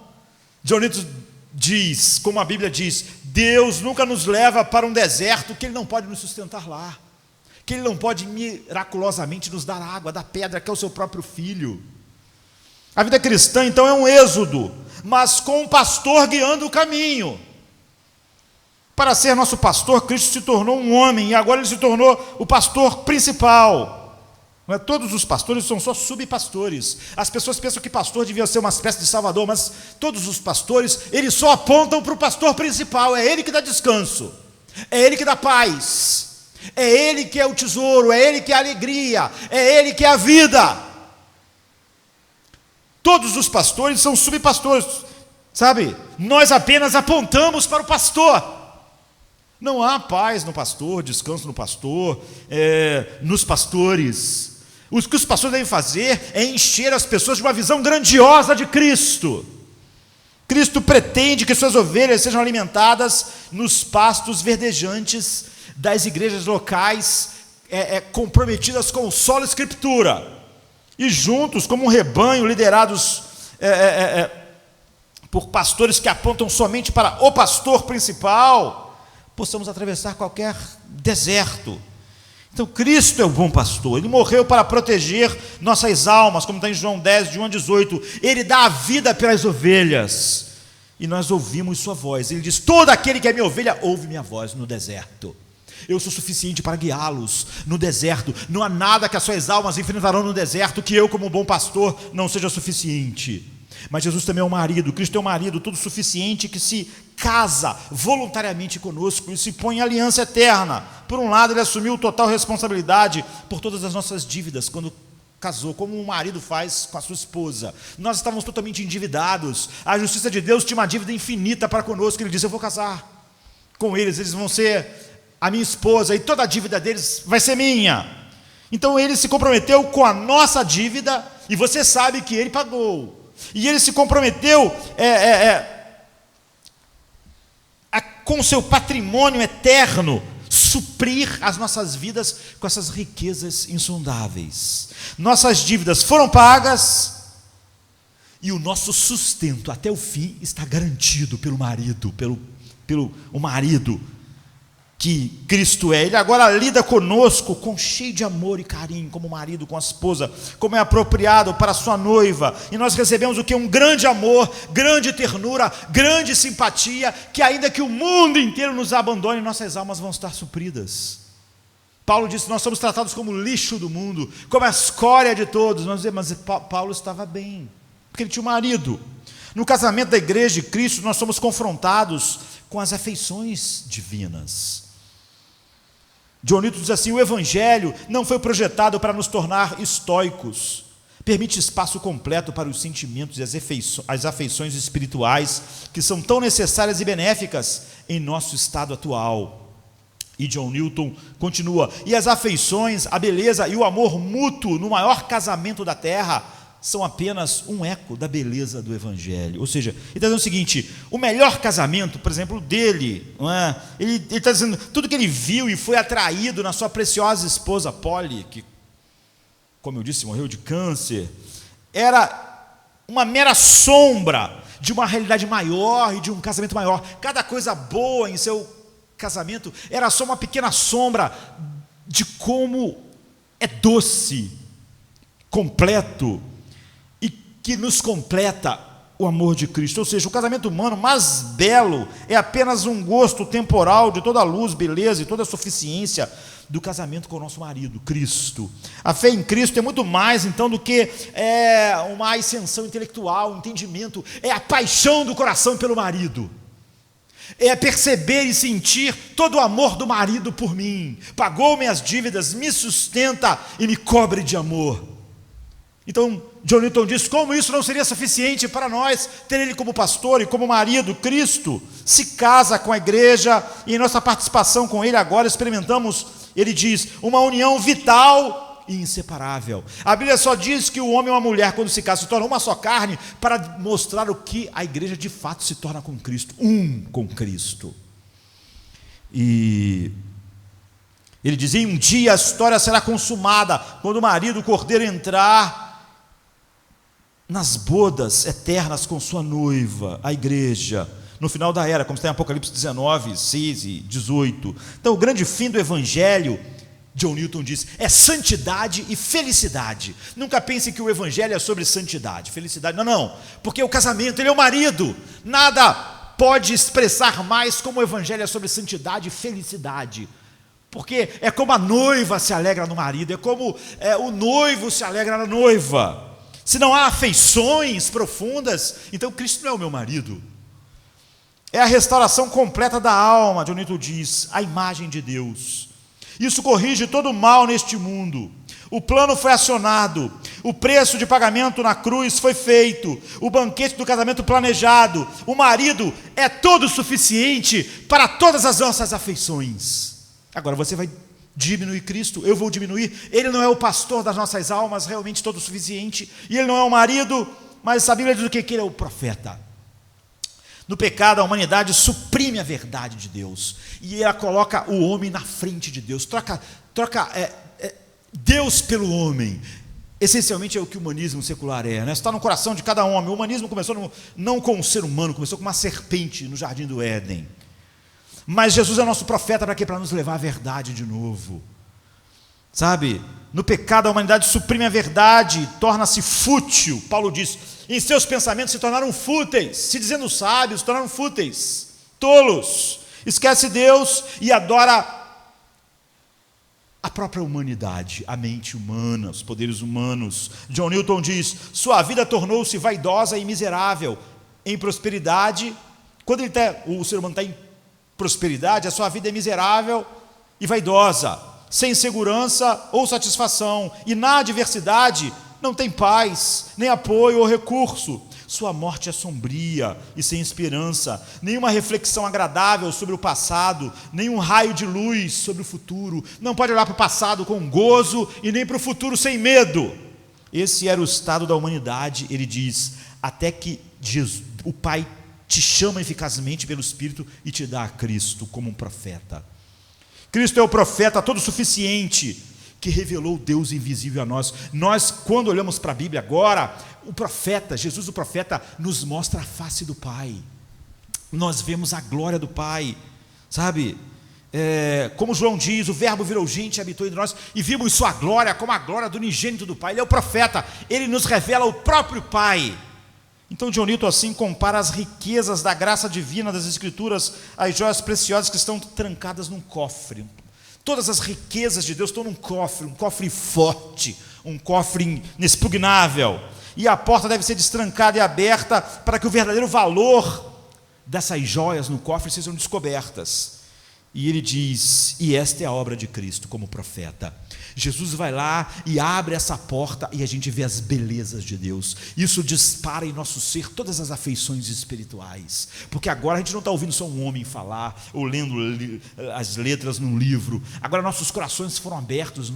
John Newton diz, como a Bíblia diz, Deus nunca nos leva para um deserto que Ele não pode nos sustentar lá, que Ele não pode miraculosamente nos dar água da pedra que é o seu próprio Filho. A vida cristã então é um êxodo, mas com um pastor guiando o caminho. Para ser nosso pastor, Cristo se tornou um homem, e agora Ele se tornou o pastor principal. Não é? Todos os pastores são só subpastores. As pessoas pensam que pastor devia ser uma espécie de salvador, mas todos os pastores, eles só apontam para o pastor principal. É ele que dá descanso, é ele que dá paz, é ele que é o tesouro, é ele que é a alegria, é ele que é a vida. Todos os pastores são subpastores, sabe? Nós apenas apontamos para o pastor. Não há paz no pastor, descanso no pastor, nos pastores. O que os pastores devem fazer é encher as pessoas de uma visão grandiosa de Cristo. Cristo pretende que suas ovelhas sejam alimentadas nos pastos verdejantes das igrejas locais, comprometidas com o solo escritura, e juntos, como um rebanho, liderados por pastores que apontam somente para o pastor principal, possamos atravessar qualquer deserto. Então Cristo é o bom pastor, Ele morreu para proteger nossas almas, como está em João 10, de 1 a 18, Ele dá a vida pelas ovelhas, e nós ouvimos sua voz. Ele diz: todo aquele que é minha ovelha, ouve minha voz no deserto. Eu sou suficiente para guiá-los no deserto. Não há nada que as suas almas enfrentarão no deserto que eu, como bom pastor, não seja suficiente. Mas Jesus também é um marido, Cristo é um marido todo suficiente que se casa voluntariamente conosco e se põe em aliança eterna. Por um lado, Ele assumiu total responsabilidade por todas as nossas dívidas quando casou, como um marido faz com a sua esposa. Nós estávamos totalmente endividados, a justiça de Deus tinha uma dívida infinita para conosco. Ele disse: eu vou casar com eles, eles vão ser a minha esposa e toda a dívida deles vai ser minha. Então Ele se comprometeu com a nossa dívida, e você sabe que Ele pagou. E Ele se comprometeu com o seu patrimônio eterno, suprir as nossas vidas com essas riquezas insondáveis. Nossas dívidas foram pagas, e o nosso sustento até o fim está garantido pelo marido, pelo marido que Cristo é. Ele agora lida conosco com cheio de amor e carinho, como marido com a esposa, como é apropriado para a sua noiva, e nós recebemos o que? Um grande amor, grande ternura, grande simpatia, que ainda que o mundo inteiro nos abandone, nossas almas vão estar supridas. Paulo disse: nós somos tratados como lixo do mundo, como a escória de todos. Mas Paulo estava bem, porque ele tinha um marido. No casamento da igreja de Cristo, nós somos confrontados com as afeições divinas. John Newton diz assim: o Evangelho não foi projetado para nos tornar estoicos, permite espaço completo para os sentimentos e as afeições espirituais que são tão necessárias e benéficas em nosso estado atual. E John Newton continua: e as afeições, a beleza e o amor mútuo no maior casamento da terra são apenas um eco da beleza do Evangelho. Ou seja, ele está dizendo o seguinte: o melhor casamento, por exemplo, dele, não é? Ele está dizendo tudo que ele viu e foi atraído na sua preciosa esposa Polly, que, como eu disse, morreu de câncer, era uma mera sombra de uma realidade maior e de um casamento maior. Cada coisa boa em seu casamento era só uma pequena sombra de como é doce, completo, e que nos completa o amor de Cristo. Ou seja, o casamento humano mais belo é apenas um gosto temporal de toda a luz, beleza e toda a suficiência do casamento com o nosso marido, Cristo. A fé em Cristo é muito mais, então, do que uma ascensão intelectual, um entendimento, é a paixão do coração pelo marido. É perceber e sentir todo o amor do marido por mim. Pagou minhas dívidas, me sustenta e me cobre de amor. Então, John Newton diz: como isso não seria suficiente para nós ter ele como pastor e como marido? Cristo se casa com a igreja e em nossa participação com ele agora experimentamos, ele diz, uma união vital e inseparável. A Bíblia só diz que o homem e uma mulher, quando se casam, se tornam uma só carne, para mostrar o que a igreja de fato se torna com Cristo, um com Cristo. E ele dizia: um dia a história será consumada, quando o marido, o cordeiro, entrar nas bodas eternas com sua noiva, a igreja, no final da era, como está em Apocalipse 19, 6 e 18. Então, o grande fim do Evangelho, John Newton diz, é santidade e felicidade. Nunca pense que o Evangelho é sobre santidade, felicidade, não, porque o casamento, ele é o marido, nada pode expressar mais como o Evangelho é sobre santidade e felicidade, porque é como a noiva se alegra no marido, é como o noivo se alegra na noiva. Se não há afeições profundas, então Cristo não é o meu marido. É a restauração completa da alma, John Newton diz, a imagem de Deus. Isso corrige todo o mal neste mundo. O plano foi acionado, o preço de pagamento na cruz foi feito, o banquete do casamento planejado, o marido é todo suficiente para todas as nossas afeições. Agora você vai diminuir Cristo, eu vou diminuir. Ele não é o pastor das nossas almas, realmente todo suficiente, e ele não é o marido, mas a Bíblia diz o que? Que ele é o profeta. No pecado, a humanidade suprime a verdade de Deus, e ela coloca o homem na frente de Deus, troca Deus pelo homem. Essencialmente é o que o humanismo secular né? Está no coração de cada homem. O humanismo começou não com um ser humano, começou com uma serpente no jardim do Éden. Mas Jesus é nosso profeta para quê? Para nos levar à verdade de novo. Sabe? No pecado a humanidade suprime a verdade, torna-se fútil. Paulo diz, em seus pensamentos se tornaram fúteis, se dizendo sábios, se tornaram fúteis, tolos. Esquece Deus e adora a própria humanidade, a mente humana, os poderes humanos. John Newton diz, sua vida tornou-se vaidosa e miserável. Em prosperidade, quando o ser humano está em prosperidade, a sua vida é miserável e vaidosa, sem segurança ou satisfação, e na adversidade não tem paz, nem apoio ou recurso. Sua morte é sombria e sem esperança, nenhuma reflexão agradável sobre o passado, nenhum raio de luz sobre o futuro. Não pode olhar para o passado com gozo e nem para o futuro sem medo. Esse era o estado da humanidade, ele diz, até que Jesus, o Pai te chama eficazmente pelo Espírito e te dá a Cristo como um profeta. Cristo é o profeta todo suficiente que revelou o Deus invisível a nós. Nós, quando olhamos para a Bíblia agora, o profeta, Jesus o profeta, nos mostra a face do Pai. Nós vemos a glória do Pai, sabe? Como João diz, o verbo virou gente e habitou entre nós, e vimos sua glória como a glória do unigênito do Pai. Ele é o profeta, ele nos revela o próprio Pai. Então John Newton assim compara as riquezas da graça divina das Escrituras às joias preciosas que estão trancadas num cofre. Todas as riquezas de Deus estão num cofre, um cofre forte, um cofre inexpugnável, e a porta deve ser destrancada e aberta para que o verdadeiro valor dessas joias no cofre sejam descobertas. E ele diz, e esta é a obra de Cristo como profeta. Jesus vai lá e abre essa porta e a gente vê as belezas de Deus. Isso dispara em nosso ser todas as afeições espirituais, porque agora a gente não está ouvindo só um homem falar ou lendo as letras num livro. Agora nossos corações foram abertos,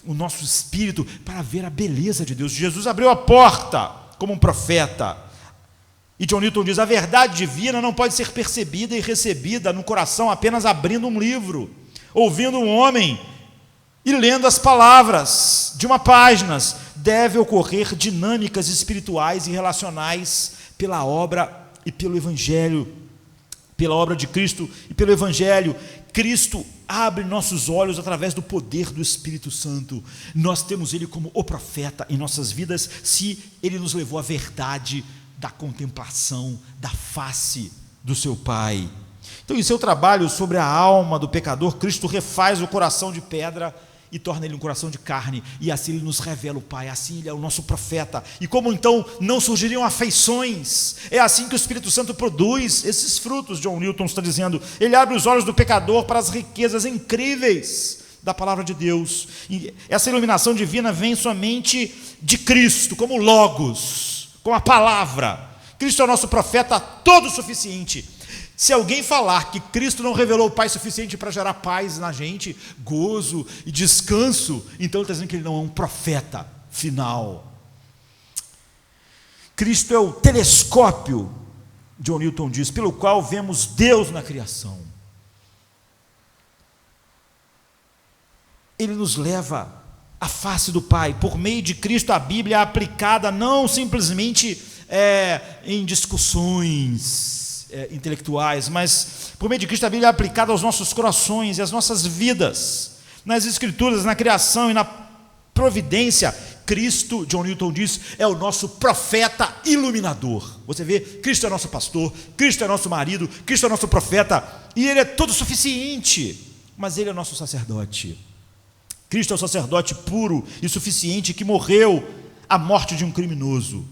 o nosso espírito para ver a beleza de Deus. Jesus abriu a porta como um profeta. E John Newton diz: a verdade divina não pode ser percebida e recebida no coração apenas abrindo um livro, ouvindo um homem e lendo as palavras de uma página. Deve ocorrer dinâmicas espirituais e relacionais pela obra e pelo Evangelho, pela obra de Cristo e pelo Evangelho. Cristo abre nossos olhos através do poder do Espírito Santo. Nós temos Ele como o profeta em nossas vidas, se Ele nos levou à verdade da contemplação da face do seu Pai. Então, em seu trabalho sobre a alma do pecador, Cristo refaz o coração de pedra e torna ele um coração de carne, e assim ele nos revela o Pai. Assim ele é o nosso profeta. E como então não surgiriam afeições? É assim que o Espírito Santo produz esses frutos. John Newton está dizendo: ele abre os olhos do pecador para as riquezas incríveis da palavra de Deus. E essa iluminação divina vem somente de Cristo, como Logos, como a palavra. Cristo é o nosso profeta todo suficiente. Se alguém falar que Cristo não revelou o Pai suficiente para gerar paz na gente, gozo e descanso, então ele está dizendo que ele não é um profeta final. Cristo é o telescópio, John Newton diz, pelo qual vemos Deus na criação. Ele nos leva à face do Pai. Por meio de Cristo, a Bíblia é aplicada não simplesmente em discussões intelectuais, mas por meio de Cristo a Bíblia é aplicada aos nossos corações e às nossas vidas, nas Escrituras, na criação e na providência. Cristo, John Newton diz, é o nosso profeta iluminador. Você vê, Cristo é nosso pastor, Cristo é nosso marido, Cristo é nosso profeta, e Ele é todo suficiente, mas Ele é nosso sacerdote. Cristo é o sacerdote puro e suficiente que morreu a morte de um criminoso,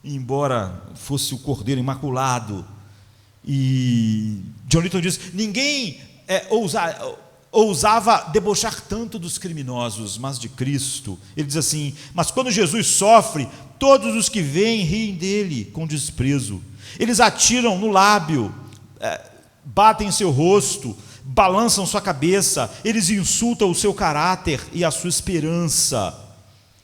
embora fosse o Cordeiro Imaculado. E John Newton diz: ninguém ousava debochar tanto dos criminosos, mas de Cristo. Ele diz assim: mas quando Jesus sofre, todos os que veem riem dele com desprezo. Eles atiram no lábio, batem seu rosto, balançam sua cabeça, eles insultam o seu caráter e a sua esperança.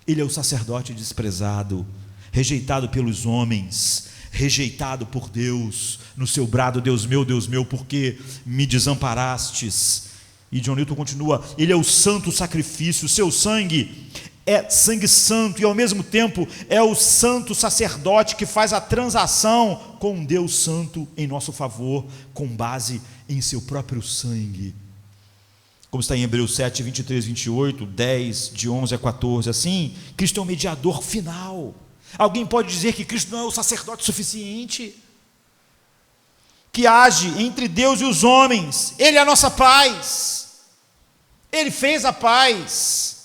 Ele é o sacerdote desprezado, rejeitado pelos homens, rejeitado por Deus, no seu brado: Deus meu, por que me desamparastes? E John Newton continua: ele é o santo sacrifício, seu sangue é sangue santo, e ao mesmo tempo é o santo sacerdote que faz a transação com um Deus santo em nosso favor, com base em seu próprio sangue. Como está em Hebreus 7, 23, 28, 10, de 11 a 14, assim, Cristo é o mediador final. Alguém pode dizer que Cristo não é o sacerdote suficiente, que age entre Deus e os homens? Ele é a nossa paz, Ele fez a paz.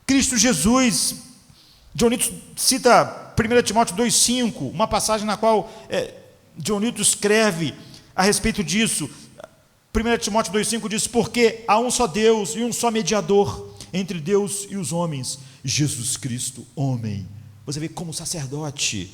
Cristo Jesus, John Newton cita 1 Timóteo 2,5, uma passagem na qual John Newton escreve a respeito disso. 1 Timóteo 2,5 diz: porque há um só Deus e um só mediador entre Deus e os homens, Jesus Cristo, homem. Você vê, como sacerdote.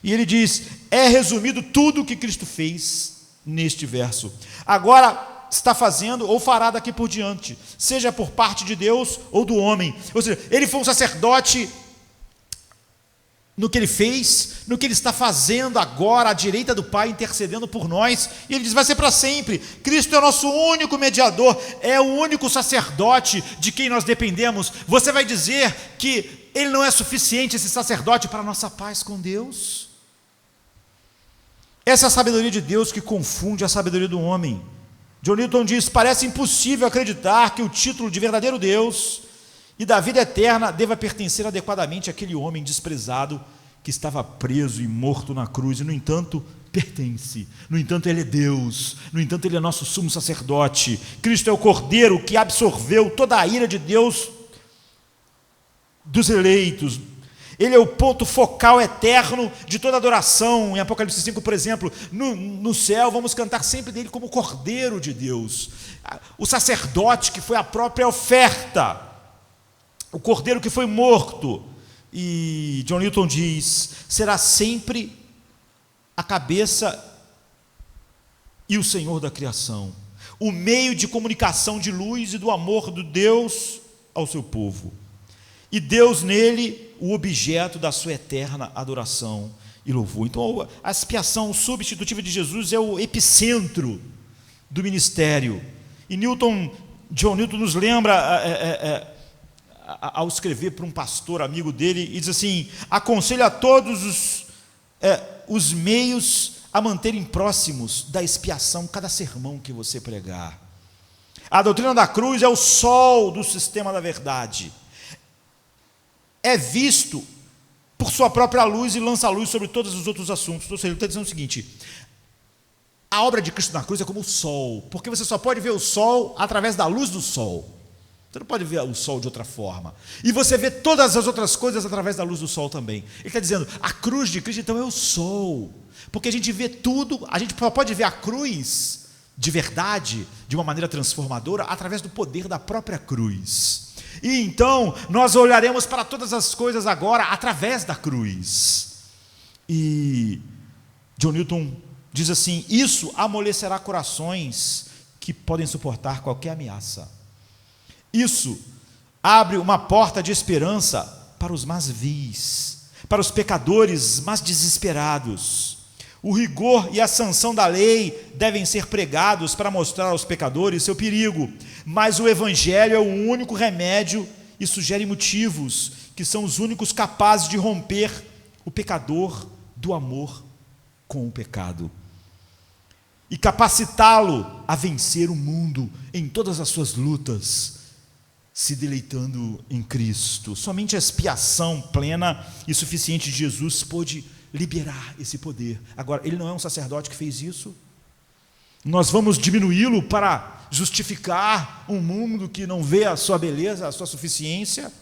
E ele diz: é resumido tudo o que Cristo fez neste verso. Agora está fazendo ou fará daqui por diante, seja por parte de Deus ou do homem. Ou seja, ele foi um sacerdote no que ele fez, no que ele está fazendo agora à direita do Pai, intercedendo por nós. E ele diz: vai ser para sempre. Cristo é o nosso único mediador, é o único sacerdote de quem nós dependemos. Você vai dizer que ele não é suficiente, esse sacerdote, para a nossa paz com Deus? Essa é a sabedoria de Deus que confunde a sabedoria do homem. John Newton diz: parece impossível acreditar que o título de verdadeiro Deus e da vida eterna deva pertencer adequadamente àquele homem desprezado que estava preso e morto na cruz, e no entanto pertence. No entanto ele é Deus, no entanto ele é nosso sumo sacerdote. Cristo é o Cordeiro que absorveu toda a ira de Deus dos eleitos. Ele é o ponto focal eterno de toda adoração. Em Apocalipse 5, por exemplo, no céu vamos cantar sempre dele como Cordeiro de Deus, o sacerdote que foi a própria oferta, o Cordeiro que foi morto. E John Newton diz: será sempre a cabeça e o Senhor da criação, o meio de comunicação de luz e do amor do Deus ao seu povo. E Deus nele o objeto da sua eterna adoração e louvor. Então a expiação substitutiva de Jesus é o epicentro do ministério. E John Newton nos lembra, ao escrever para um pastor amigo dele, e diz assim: aconselho a todos os meios a manterem próximos da expiação cada sermão que você pregar. A doutrina da cruz é o sol do sistema da verdade. É visto por sua própria luz e lança a luz sobre todos os outros assuntos. Ou seja, ele está dizendo o seguinte: a obra de Cristo na cruz é como o sol, porque você só pode ver o sol através da luz do sol. Você não pode ver o sol de outra forma. E você vê todas as outras coisas através da luz do sol também. Ele está dizendo, a cruz de Cristo então é o sol, porque a gente vê tudo, a gente só pode ver a cruz de verdade, de uma maneira transformadora, através do poder da própria cruz. E então nós olharemos para todas as coisas agora através da cruz. E John Newton diz assim: isso amolecerá corações que podem suportar qualquer ameaça. Isso abre uma porta de esperança para os mais vis, para os pecadores mais desesperados. O rigor e a sanção da lei devem ser pregados para mostrar aos pecadores seu perigo, mas o Evangelho é o único remédio e sugere motivos que são os únicos capazes de romper o pecador do amor com o pecado e capacitá-lo a vencer o mundo em todas as suas lutas, se deleitando em Cristo. Somente a expiação plena e suficiente de Jesus pôde liberar esse poder. Agora, ele não é um sacerdote que fez isso. Nós vamos diminuí-lo para justificar um mundo que não vê a sua beleza, a sua suficiência?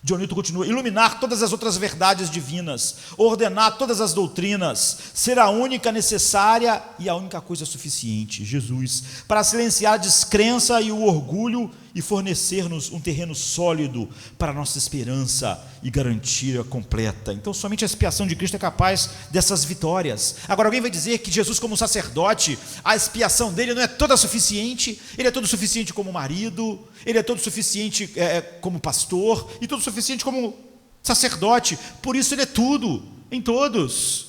John Newton continua: iluminar todas as outras verdades divinas, ordenar todas as doutrinas, ser a única necessária e a única coisa suficiente, Jesus, para silenciar a descrença e o orgulho e fornecer-nos um terreno sólido para a nossa esperança e garantia completa. Então somente a expiação de Cristo é capaz dessas vitórias. Agora alguém vai dizer que Jesus, como sacerdote, a expiação dele não é toda suficiente? Ele é todo suficiente como marido, ele é todo suficiente como pastor, e todo suficiente como sacerdote, por isso ele é tudo, em todos.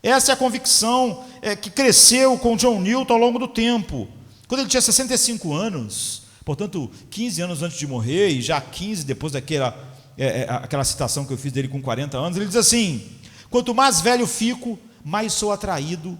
Essa é a convicção que cresceu com John Newton ao longo do tempo. Quando ele tinha 65 anos, portanto 15 anos antes de morrer, e já 15 depois aquela citação que eu fiz dele com 40 anos, ele diz assim: quanto mais velho fico, mais sou atraído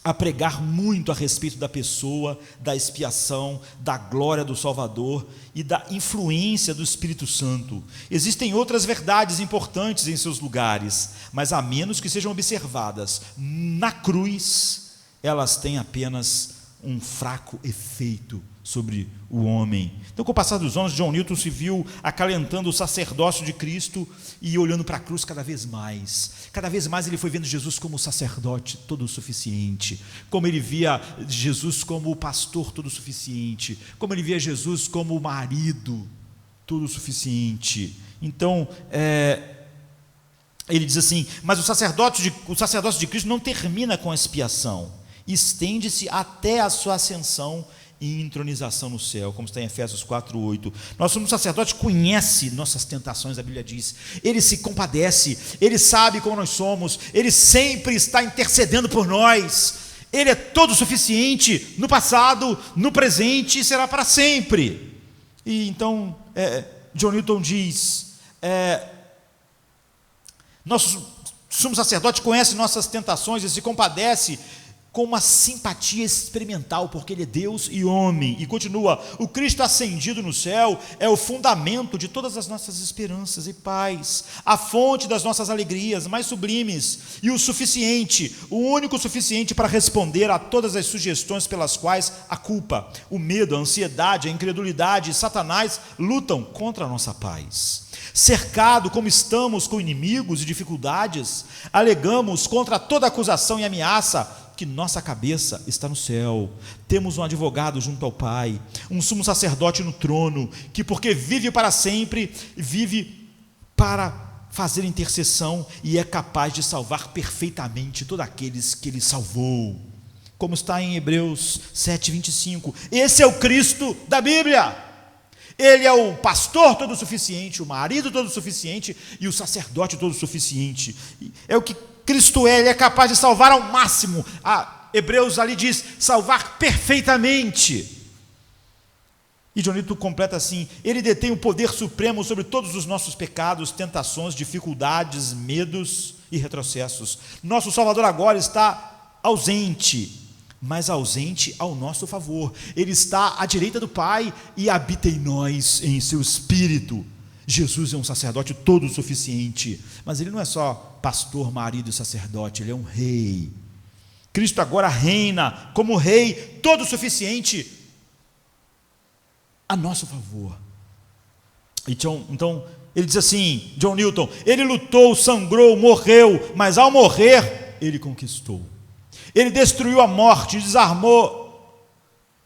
a pregar muito a respeito da pessoa, da expiação, da glória do Salvador e da influência do Espírito Santo. Existem outras verdades importantes em seus lugares, mas a menos que sejam observadas na cruz, elas têm apenas um fraco efeito sobre o homem. Então, com o passar dos anos, John Newton se viu acalentando o sacerdócio de Cristo e olhando para a cruz cada vez mais. Cada vez mais ele foi vendo Jesus como o sacerdote todo suficiente, como ele via Jesus como o pastor todo suficiente, como ele via Jesus como o marido todo suficiente. Então, ele diz assim: mas o sacerdócio de Cristo não termina com a expiação, estende-se até a sua ascensão e entronização no céu, como está em Efésios 4:8. Nosso sumo sacerdote conhece nossas tentações, a Bíblia diz. Ele se compadece, ele sabe como nós somos, ele sempre está intercedendo por nós. Ele é todo suficiente no passado, no presente e será para sempre. E então John Newton diz: nosso sumo sacerdote conhece nossas tentações e se compadece com uma simpatia experimental, porque ele é Deus e homem. E continua: o Cristo ascendido no céu é o fundamento de todas as nossas esperanças e paz, a fonte das nossas alegrias mais sublimes e o suficiente, o único suficiente para responder a todas as sugestões pelas quais a culpa, o medo, a ansiedade, a incredulidade e Satanás lutam contra a nossa paz. Cercado como estamos com inimigos e dificuldades, alegamos contra toda acusação e ameaça que nossa cabeça está no céu. Temos um advogado junto ao Pai, um sumo sacerdote no trono, que porque vive para sempre, vive para fazer intercessão e é capaz de salvar perfeitamente todos aqueles que ele salvou. Como está em Hebreus 7:25, esse é o Cristo da Bíblia. Ele é o pastor todo suficiente, o marido todo suficiente e o sacerdote todo suficiente. É o que Cristo é, ele é capaz de salvar ao máximo. Hebreus ali diz, salvar perfeitamente. E John Newton completa assim: ele detém o poder supremo sobre todos os nossos pecados, tentações, dificuldades, medos e retrocessos. Nosso Salvador agora está ausente, mas ausente ao nosso favor. Ele está à direita do Pai e habita em nós, em seu Espírito. Jesus é um sacerdote todo suficiente, mas ele não é só pastor, marido e sacerdote, ele é um rei. Cristo agora reina como rei todo suficiente a nosso favor. Então, ele diz assim, John Newton, ele lutou, sangrou, morreu, mas ao morrer, ele conquistou. Ele destruiu a morte, desarmou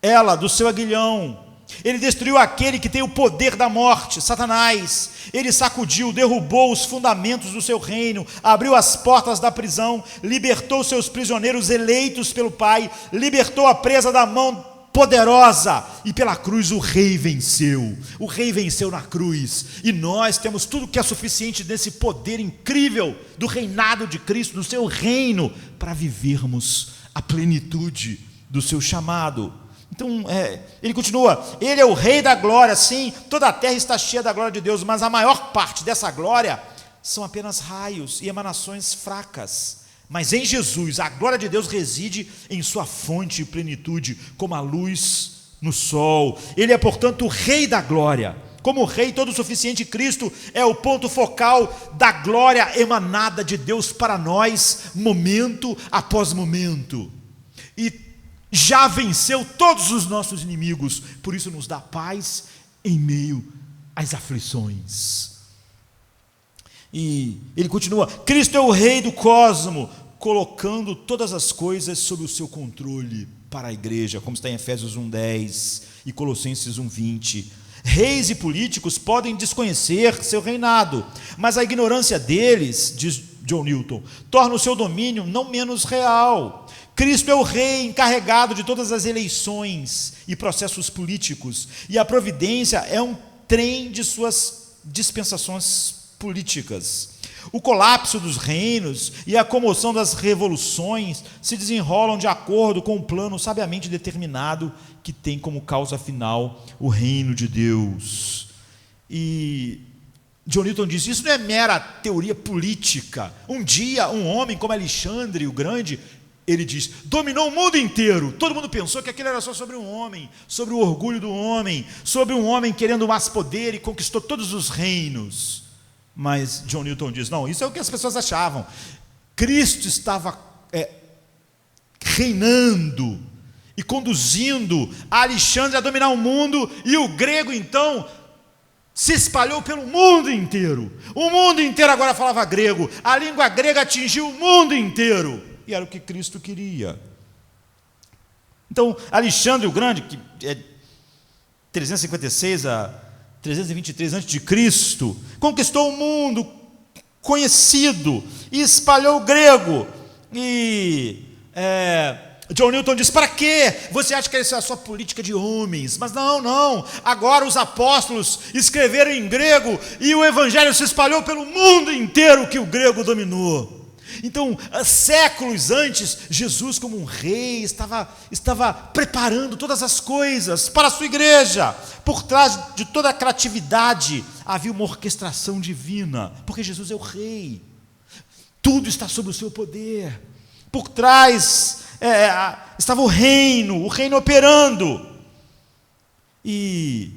ela do seu aguilhão. Ele destruiu aquele que tem o poder da morte, Satanás. Ele sacudiu, derrubou os fundamentos do seu reino, abriu as portas da prisão, libertou seus prisioneiros eleitos pelo Pai, libertou a presa da mão poderosa, e pela cruz o rei venceu na cruz, e nós temos tudo que é suficiente desse poder incrível do reinado de Cristo, do seu reino, para vivermos a plenitude do seu chamado. Então, ele continua, ele é o rei da glória, sim, toda a terra está cheia da glória de Deus, mas a maior parte dessa glória são apenas raios e emanações fracas. Mas em Jesus, a glória de Deus reside em sua fonte e plenitude, como a luz no sol. Ele é, portanto, o rei da glória. Como o rei todo suficiente, Cristo é o ponto focal da glória emanada de Deus para nós, momento após momento. E já venceu todos os nossos inimigos, por isso nos dá paz em meio às aflições. E ele continua, Cristo é o rei do cosmo, colocando todas as coisas sob o seu controle para a igreja, como está em Efésios 1:10 e Colossenses 1:20. Reis e políticos podem desconhecer seu reinado, mas a ignorância deles, diz John Newton, torna o seu domínio não menos real. Cristo é o rei encarregado de todas as eleições e processos políticos, e a providência é um trem de suas dispensações políticas. O colapso dos reinos e a comoção das revoluções se desenrolam de acordo com o plano sabiamente determinado que tem como causa final o reino de Deus. E John Newton diz, isso não é mera teoria política. Um dia, um homem como Alexandre o Grande, ele diz, dominou o mundo inteiro. Todo mundo pensou que aquilo era só sobre um homem, sobre o orgulho do homem, sobre um homem querendo mais poder e conquistou todos os reinos. Mas John Newton diz, não, isso é o que as pessoas achavam. Cristo estava reinando e conduzindo a Alexandre a dominar o mundo, e o grego então se espalhou pelo mundo inteiro. O mundo inteiro agora falava grego, a língua grega atingiu o mundo inteiro, e era o que Cristo queria. Então, Alexandre o Grande, que é 356 a 323 a.C., conquistou o mundo conhecido e espalhou o grego. E John Newton diz, para quê? Você acha que isso é só política de homens? Mas não, agora os apóstolos escreveram em grego e o evangelho se espalhou pelo mundo inteiro que o grego dominou. Então, séculos antes, Jesus como um rei estava preparando todas as coisas para a sua igreja. Por trás de toda a criatividade havia uma orquestração divina, porque Jesus é o rei. Tudo está sob o seu poder. Por trás estava o reino operando. E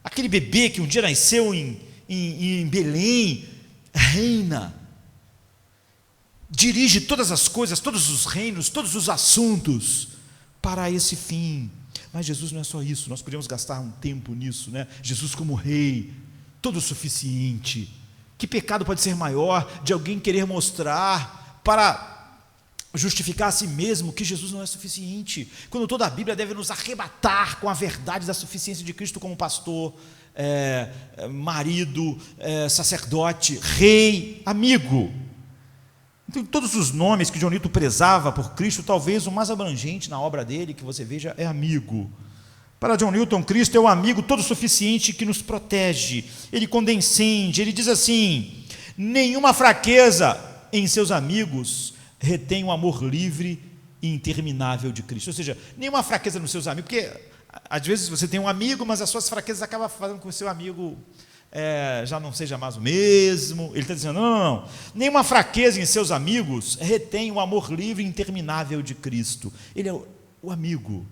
aquele bebê que um dia nasceu em Belém reina, dirige todas as coisas, todos os reinos, todos os assuntos para esse fim. Mas Jesus não é só isso, nós podemos gastar um tempo nisso, né? Jesus como rei, todo suficiente. Que pecado pode ser maior de alguém querer mostrar para justificar a si mesmo que Jesus não é suficiente, quando toda a Bíblia deve nos arrebatar com a verdade da suficiência de Cristo como pastor, marido, sacerdote, rei, amigo. Então, todos os nomes que John Newton prezava por Cristo, talvez o mais abrangente na obra dele, que você veja, é amigo. Para John Newton, Cristo é o amigo todo suficiente que nos protege, ele condescende, ele diz assim: nenhuma fraqueza em seus amigos retém o amor livre e interminável de Cristo. Ou seja, nenhuma fraqueza nos seus amigos, porque às vezes você tem um amigo, mas as suas fraquezas acabam fazendo com que o seu amigo já não seja mais o mesmo. Ele está dizendo, não, nenhuma fraqueza em seus amigos retém o amor livre e interminável de Cristo. Ele é o amigo.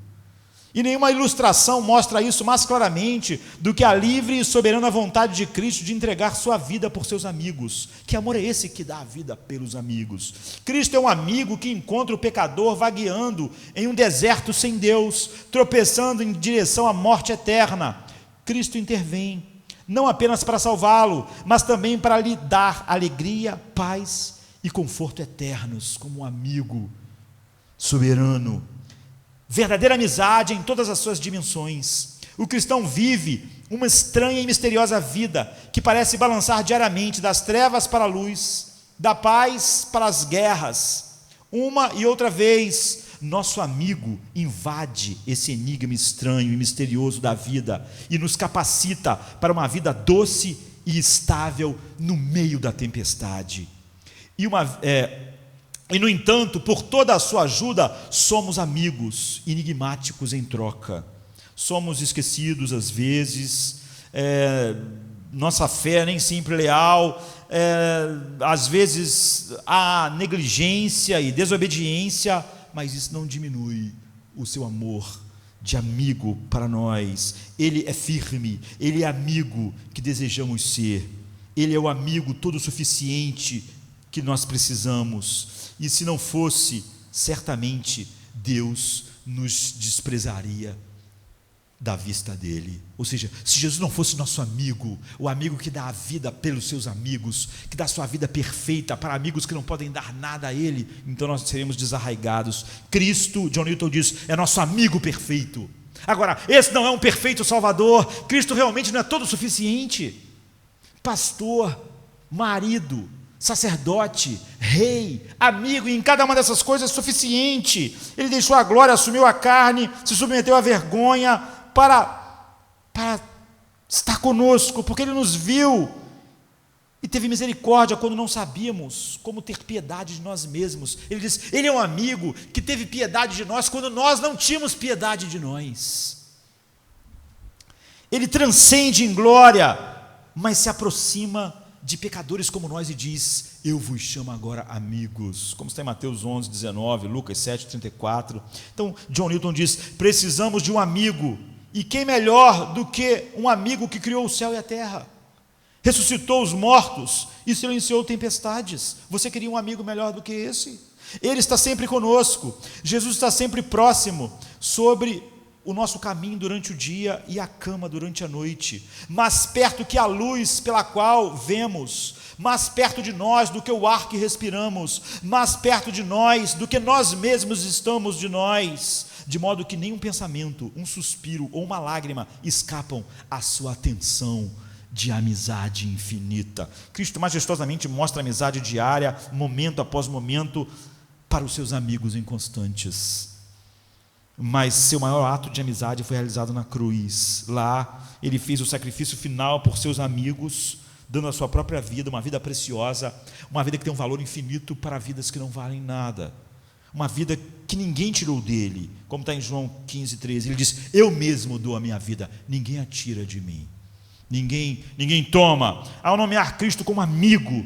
E nenhuma ilustração mostra isso mais claramente do que a livre e soberana vontade de Cristo de entregar sua vida por seus amigos. Que amor é esse que dá a vida pelos amigos? Cristo é um amigo que encontra o pecador vagueando em um deserto sem Deus, tropeçando em direção à morte eterna. Cristo intervém, não apenas para salvá-lo, mas também para lhe dar alegria, paz e conforto eternos, como um amigo soberano. Verdadeira amizade em todas as suas dimensões. O cristão vive uma estranha e misteriosa vida que parece balançar diariamente das trevas para a luz, da paz para as guerras. Uma e outra vez, nosso amigo invade esse enigma estranho e misterioso da vida e nos capacita para uma vida doce e estável no meio da tempestade. E no entanto, por toda a sua ajuda, somos amigos enigmáticos em troca. Somos esquecidos às vezes, nossa fé nem sempre leal, às vezes há negligência e desobediência, mas isso não diminui o seu amor de amigo para nós. Ele é firme, ele é amigo que desejamos ser, ele é o amigo todo suficiente que nós precisamos. E se não fosse, certamente Deus nos desprezaria da vista dele. Ou seja, se Jesus não fosse nosso amigo, o amigo que dá a vida pelos seus amigos, que dá a sua vida perfeita para amigos que não podem dar nada a ele, então nós seremos desarraigados. Cristo, John Newton diz, é nosso amigo perfeito. Agora, esse não é um perfeito Salvador. Cristo realmente não é todo suficiente. Pastor, marido, sacerdote, rei, amigo, e em cada uma dessas coisas é suficiente. Ele deixou a glória, assumiu a carne, se submeteu à vergonha para estar conosco, porque ele nos viu e teve misericórdia quando não sabíamos como ter piedade de nós mesmos. Ele diz, ele é um amigo que teve piedade de nós quando nós não tínhamos piedade de nós. Ele transcende em glória, mas se aproxima de pecadores como nós e diz, eu vos chamo agora amigos, como está em Mateus 11, 19, Lucas 7, 34. Então, John Newton diz, precisamos de um amigo, e quem melhor do que um amigo que criou o céu e a terra, ressuscitou os mortos e silenciou tempestades. Você queria um amigo melhor do que esse? Ele está sempre conosco, Jesus está sempre próximo, sobre o nosso caminho durante o dia e a cama durante a noite, mais perto que a luz pela qual vemos, mais perto de nós do que o ar que respiramos, mais perto de nós do que nós mesmos estamos de nós, de modo que nenhum pensamento, um suspiro ou uma lágrima escapam à sua atenção de amizade infinita. Cristo majestosamente mostra amizade diária, momento após momento, para os seus amigos inconstantes. Mas seu maior ato de amizade foi realizado na cruz. Lá ele fez o sacrifício final por seus amigos, dando a sua própria vida, uma vida preciosa, uma vida que tem um valor infinito para vidas que não valem nada, uma vida que ninguém tirou dele, como está em João 15, 13, ele diz, eu mesmo dou a minha vida, ninguém a tira de mim, ninguém toma. Ao nomear Cristo como amigo,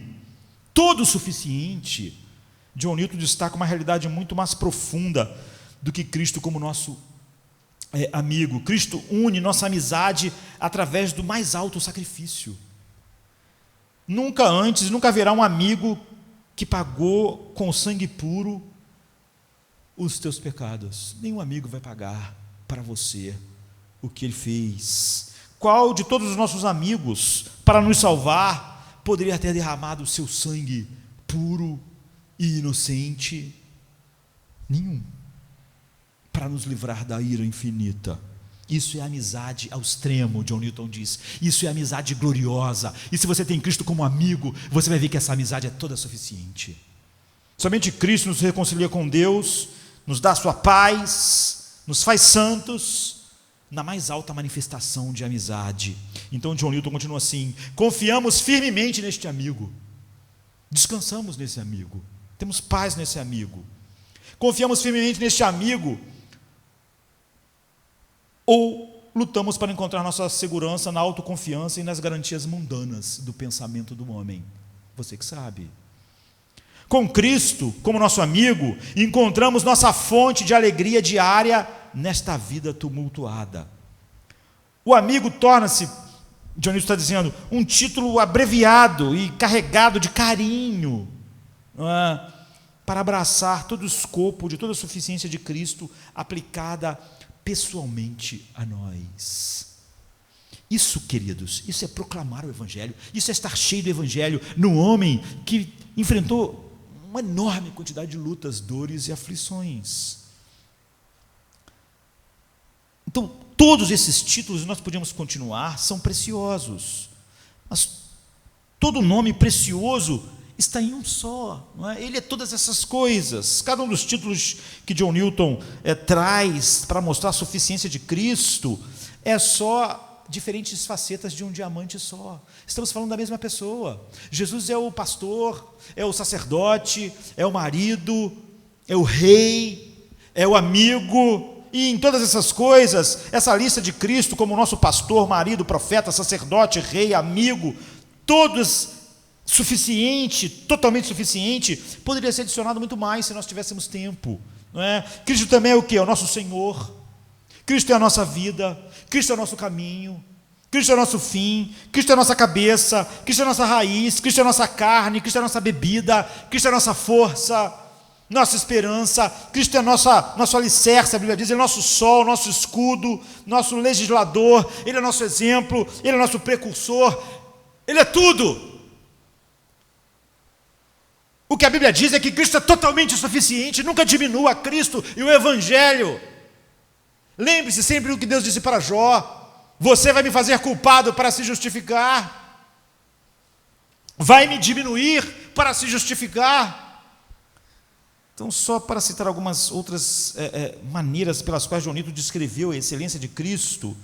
todo suficiente, John Newton destaca uma realidade muito mais profunda do que Cristo como nosso amigo. Cristo une nossa amizade através do mais alto sacrifício. Nunca antes, nunca haverá um amigo que pagou com sangue puro os teus pecados. Nenhum amigo vai pagar para você o que ele fez. Qual de todos os nossos amigos, para nos salvar, poderia ter derramado o seu sangue puro e inocente? Nenhum. Para nos livrar da ira infinita. Isso é amizade ao extremo, John Newton diz. Isso é amizade gloriosa. E se você tem Cristo como amigo, você vai ver que essa amizade é toda suficiente. Somente Cristo nos reconcilia com Deus, nos dá a sua paz, nos faz santos, na mais alta manifestação de amizade. Então John Newton continua assim: confiamos firmemente neste amigo, descansamos nesse amigo, temos paz nesse amigo. Confiamos firmemente neste amigo, ou lutamos para encontrar nossa segurança na autoconfiança e nas garantias mundanas do pensamento do homem? Você que sabe. Com Cristo como nosso amigo, encontramos nossa fonte de alegria diária nesta vida tumultuada. O amigo torna-se, John Newton está dizendo, um título abreviado e carregado de carinho, para abraçar todo o escopo de toda a suficiência de Cristo aplicada pessoalmente a nós. Isso, queridos, isso é proclamar o Evangelho, isso é estar cheio do Evangelho num homem que enfrentou uma enorme quantidade de lutas, dores e aflições. Então, todos esses títulos, nós podíamos continuar, são preciosos, mas todo nome precioso está em um só, não é? Ele é todas essas coisas. Cada um dos títulos que John Newton traz para mostrar a suficiência de Cristo é só diferentes facetas de um diamante só. Estamos falando da mesma pessoa. Jesus é o pastor, é o sacerdote, é o marido, é o rei, é o amigo, e em todas essas coisas, essa lista de Cristo como nosso pastor, marido, profeta, sacerdote, rei, amigo, todos suficiente, totalmente suficiente, poderia ser adicionado muito mais se nós tivéssemos tempo, não é? Cristo também é o quê? É o nosso Senhor. Cristo é a nossa vida, Cristo é o nosso caminho, Cristo é o nosso fim, Cristo é a nossa cabeça, Cristo é a nossa raiz, Cristo é a nossa carne, Cristo é a nossa bebida, Cristo é a nossa força, nossa esperança, Cristo é nosso alicerce, a Bíblia diz, Ele é nosso sol, nosso escudo, nosso legislador, Ele é nosso exemplo, Ele é nosso precursor, Ele é tudo. O que a Bíblia diz é que Cristo é totalmente suficiente, nunca diminua Cristo e o Evangelho. Lembre-se sempre do que Deus disse para Jó: você vai me fazer culpado para se justificar, vai me diminuir para se justificar. Então, só para citar algumas outras maneiras pelas quais John Newton descreveu a excelência de Cristo,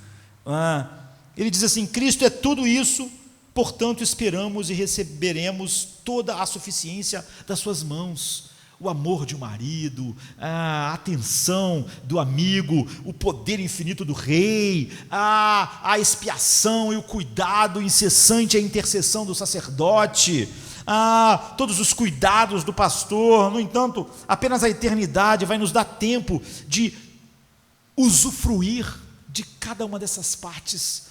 ele diz assim: Cristo é tudo isso, portanto esperamos e receberemos toda a suficiência das suas mãos. O amor de um marido, a atenção do amigo, o poder infinito do rei, a expiação e o cuidado incessante, a intercessão do sacerdote, todos os cuidados do pastor. No entanto, apenas a eternidade vai nos dar tempo de usufruir de cada uma dessas partes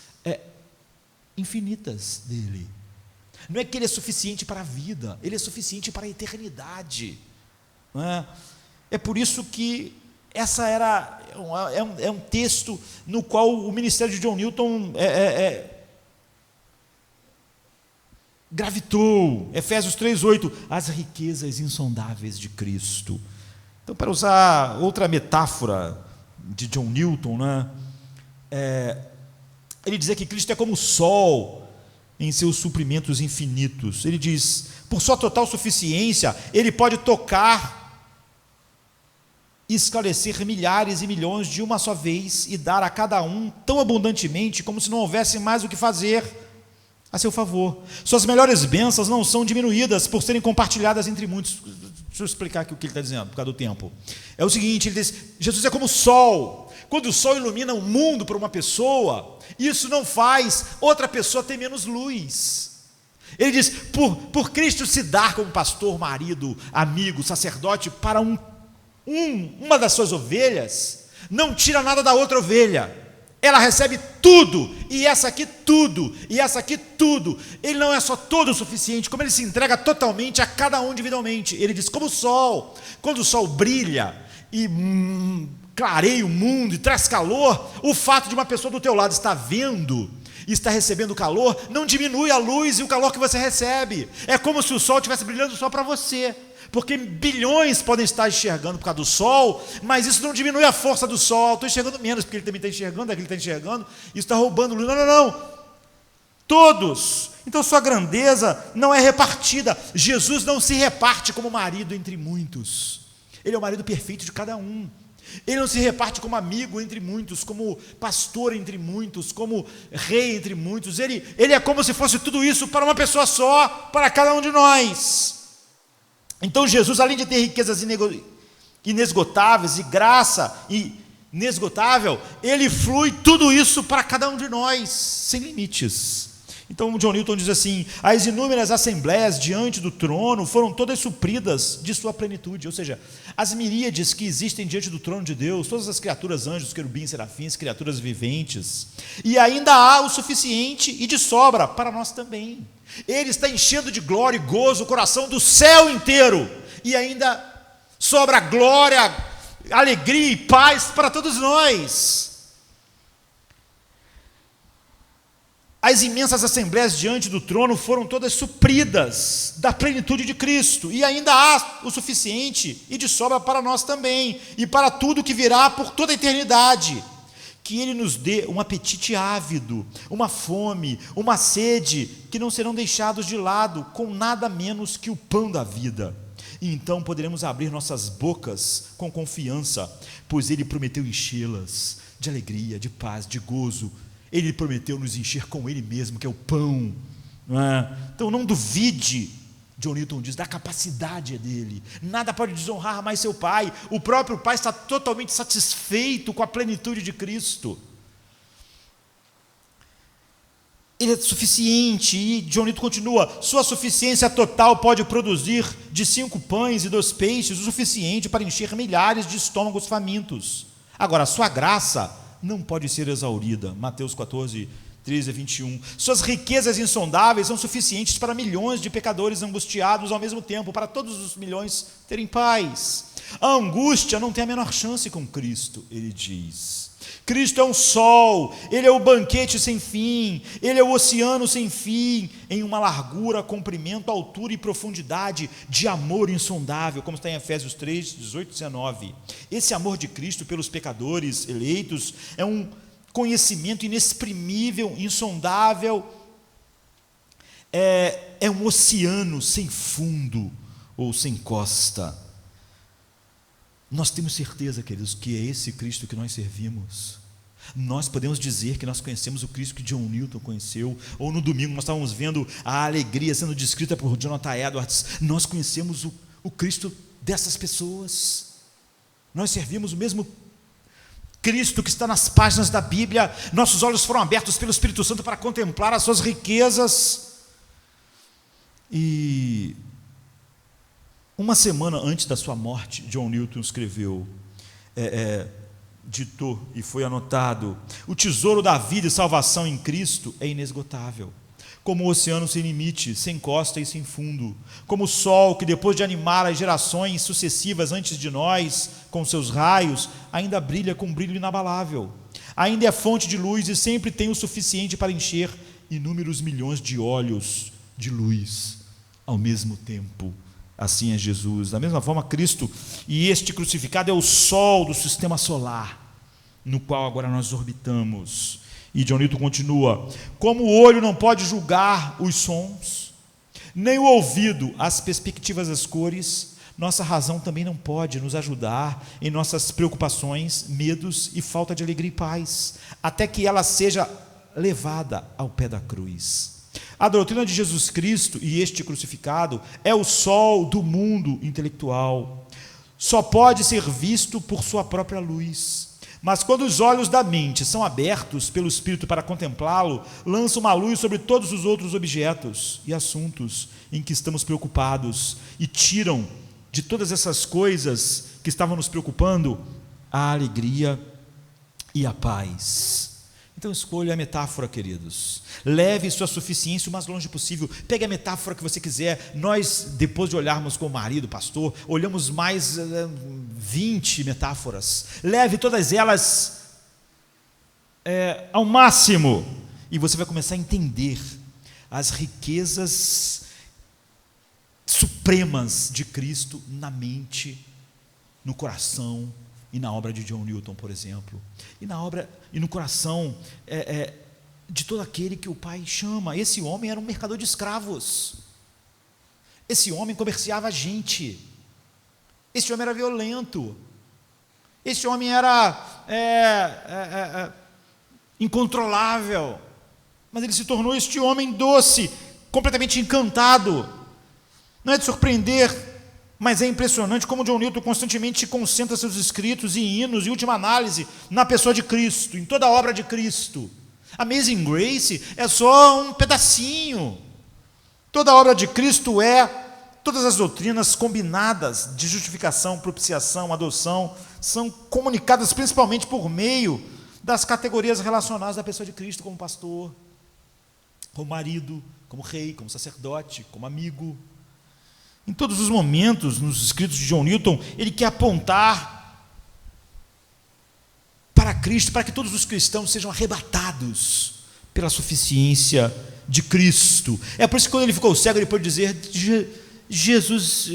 infinitas dele. Não é que ele é suficiente para a vida, ele é suficiente para a eternidade. É por isso que essa é um texto no qual o ministério de John Newton gravitou. Efésios 3:8, as riquezas insondáveis de Cristo. Então, para usar outra metáfora de John Newton, ele dizia que Cristo é como o sol em seus suprimentos infinitos. Ele diz: por sua total suficiência, ele pode tocar e esclarecer milhares e milhões de uma só vez e dar a cada um tão abundantemente como se não houvesse mais o que fazer a seu favor. Suas melhores bênçãos não são diminuídas por serem compartilhadas entre muitos. Deixa eu explicar aqui o que ele está dizendo, por causa do tempo. É o seguinte, ele diz: Jesus é como o sol. Quando o sol ilumina o mundo para uma pessoa, isso não faz outra pessoa ter menos luz. Ele diz: por Cristo se dar como pastor, marido, amigo, sacerdote para uma das suas ovelhas, não tira nada da outra ovelha. Ela recebe tudo, e essa aqui tudo, e essa aqui tudo. Ele não é só todo o suficiente, como ele se entrega totalmente a cada um individualmente. Ele diz: como o sol, quando o sol brilha e clareia o mundo e traz calor, o fato de uma pessoa do teu lado estar vendo e estar recebendo calor não diminui a luz e o calor que você recebe. É como se o sol estivesse brilhando só para você, porque bilhões podem estar enxergando por causa do sol, mas isso não diminui a força do sol. Estou enxergando menos porque ele também está enxergando, aquele está enxergando, isso está roubando luz. Não, todos. Então sua grandeza não é repartida. Jesus não se reparte como marido entre muitos. Ele é o marido perfeito de cada um. Ele não se reparte como amigo entre muitos, como pastor entre muitos, como rei entre muitos. Ele é como se fosse tudo isso para uma pessoa só, para cada um de nós. Então Jesus, além de ter riquezas inesgotáveis e graça inesgotável, ele flui tudo isso para cada um de nós, sem limites. Então John Newton diz assim: as inúmeras assembleias diante do trono foram todas supridas de sua plenitude, ou seja, as miríades que existem diante do trono de Deus, todas as criaturas, anjos, querubins, serafins, criaturas viventes, e ainda há o suficiente e de sobra para nós também. Ele está enchendo de glória e gozo o coração do céu inteiro, e ainda sobra glória, alegria e paz para todos nós. As imensas assembleias diante do trono foram todas supridas da plenitude de Cristo, e ainda há o suficiente e de sobra para nós também, e para tudo que virá por toda a eternidade. Que Ele nos dê um apetite ávido, uma fome, uma sede, que não serão deixados de lado com nada menos que o pão da vida. E então poderemos abrir nossas bocas com confiança, pois Ele prometeu enchê-las de alegria, de paz, de gozo. Ele prometeu nos encher com Ele mesmo, que é o pão, não é? Então não duvide, John Newton diz, da capacidade dele. Nada pode desonrar mais seu Pai. O próprio Pai está totalmente satisfeito com a plenitude de Cristo. Ele é suficiente. E John Newton continua: sua suficiência total pode produzir de 5 pães e 2 peixes o suficiente para encher milhares de estômagos famintos. Agora, sua graça não pode ser exaurida. Mateus 14, 13 a 21. Suas riquezas insondáveis são suficientes para milhões de pecadores angustiados ao mesmo tempo, para todos os milhões terem paz. A angústia não tem a menor chance com Cristo, ele diz. Cristo é um sol, Ele é o banquete sem fim, Ele é o oceano sem fim, em uma largura, comprimento, altura e profundidade de amor insondável, como está em Efésios 3, 18 e 19. Esse amor de Cristo pelos pecadores eleitos é um conhecimento inexprimível, insondável, é um oceano sem fundo ou sem costa. Nós temos certeza, queridos, que é esse Cristo que nós servimos. Nós podemos dizer que nós conhecemos o Cristo que John Newton conheceu, ou no domingo nós estávamos vendo a alegria sendo descrita por Jonathan Edwards. Nós conhecemos o Cristo dessas pessoas. Nós servimos o mesmo Cristo que está nas páginas da Bíblia. Nossos olhos foram abertos pelo Espírito Santo para contemplar as suas riquezas. E uma semana antes da sua morte, John Newton escreveu, ditou e foi anotado: o tesouro da vida e salvação em Cristo é inesgotável, como o oceano sem limite, sem costa e sem fundo, como o sol que, depois de animar as gerações sucessivas antes de nós com seus raios, ainda brilha com brilho inabalável, ainda é fonte de luz e sempre tem o suficiente para encher inúmeros milhões de olhos de luz ao mesmo tempo. Assim é Jesus. Da mesma forma, Cristo, e este crucificado, é o sol do sistema solar, no qual agora nós orbitamos. E John Newton continua: como o olho não pode julgar os sons, nem o ouvido as perspectivas das cores, nossa razão também não pode nos ajudar em nossas preocupações, medos e falta de alegria e paz, até que ela seja levada ao pé da cruz. A doutrina de Jesus Cristo e este crucificado é o sol do mundo intelectual. Só pode ser visto por sua própria luz. Mas quando os olhos da mente são abertos pelo Espírito para contemplá-lo, lança uma luz sobre todos os outros objetos e assuntos em que estamos preocupados e tiram de todas essas coisas que estavam nos preocupando a alegria e a paz. Então escolha a metáfora, queridos. Leve sua suficiência o mais longe possível. Pegue a metáfora que você quiser. Nós, depois de olharmos com o marido, pastor, olhamos mais 20 metáforas. Leve todas elas ao máximo. E você vai começar a entender as riquezas supremas de Cristo na mente, no coração e na obra de John Newton, por exemplo, e no coração de todo aquele que o Pai chama. Esse homem era um mercador de escravos, esse homem comerciava gente, esse homem era violento, Esse homem era incontrolável, mas ele se tornou este homem doce, completamente encantado. Não é de surpreender, mas é impressionante como John Newton constantemente concentra seus escritos e hinos, em última análise, na pessoa de Cristo, em toda a obra de Cristo. Amazing Grace é só um pedacinho. Toda a obra de Cristo todas as doutrinas combinadas de justificação, propiciação, adoção, são comunicadas principalmente por meio das categorias relacionadas da pessoa de Cristo, como pastor, como marido, como rei, como sacerdote, como amigo. Em todos os momentos, nos escritos de John Newton, ele quer apontar para Cristo, para que todos os cristãos sejam arrebatados pela suficiência de Cristo. É por isso que quando ele ficou cego, ele pôde dizer: Jesus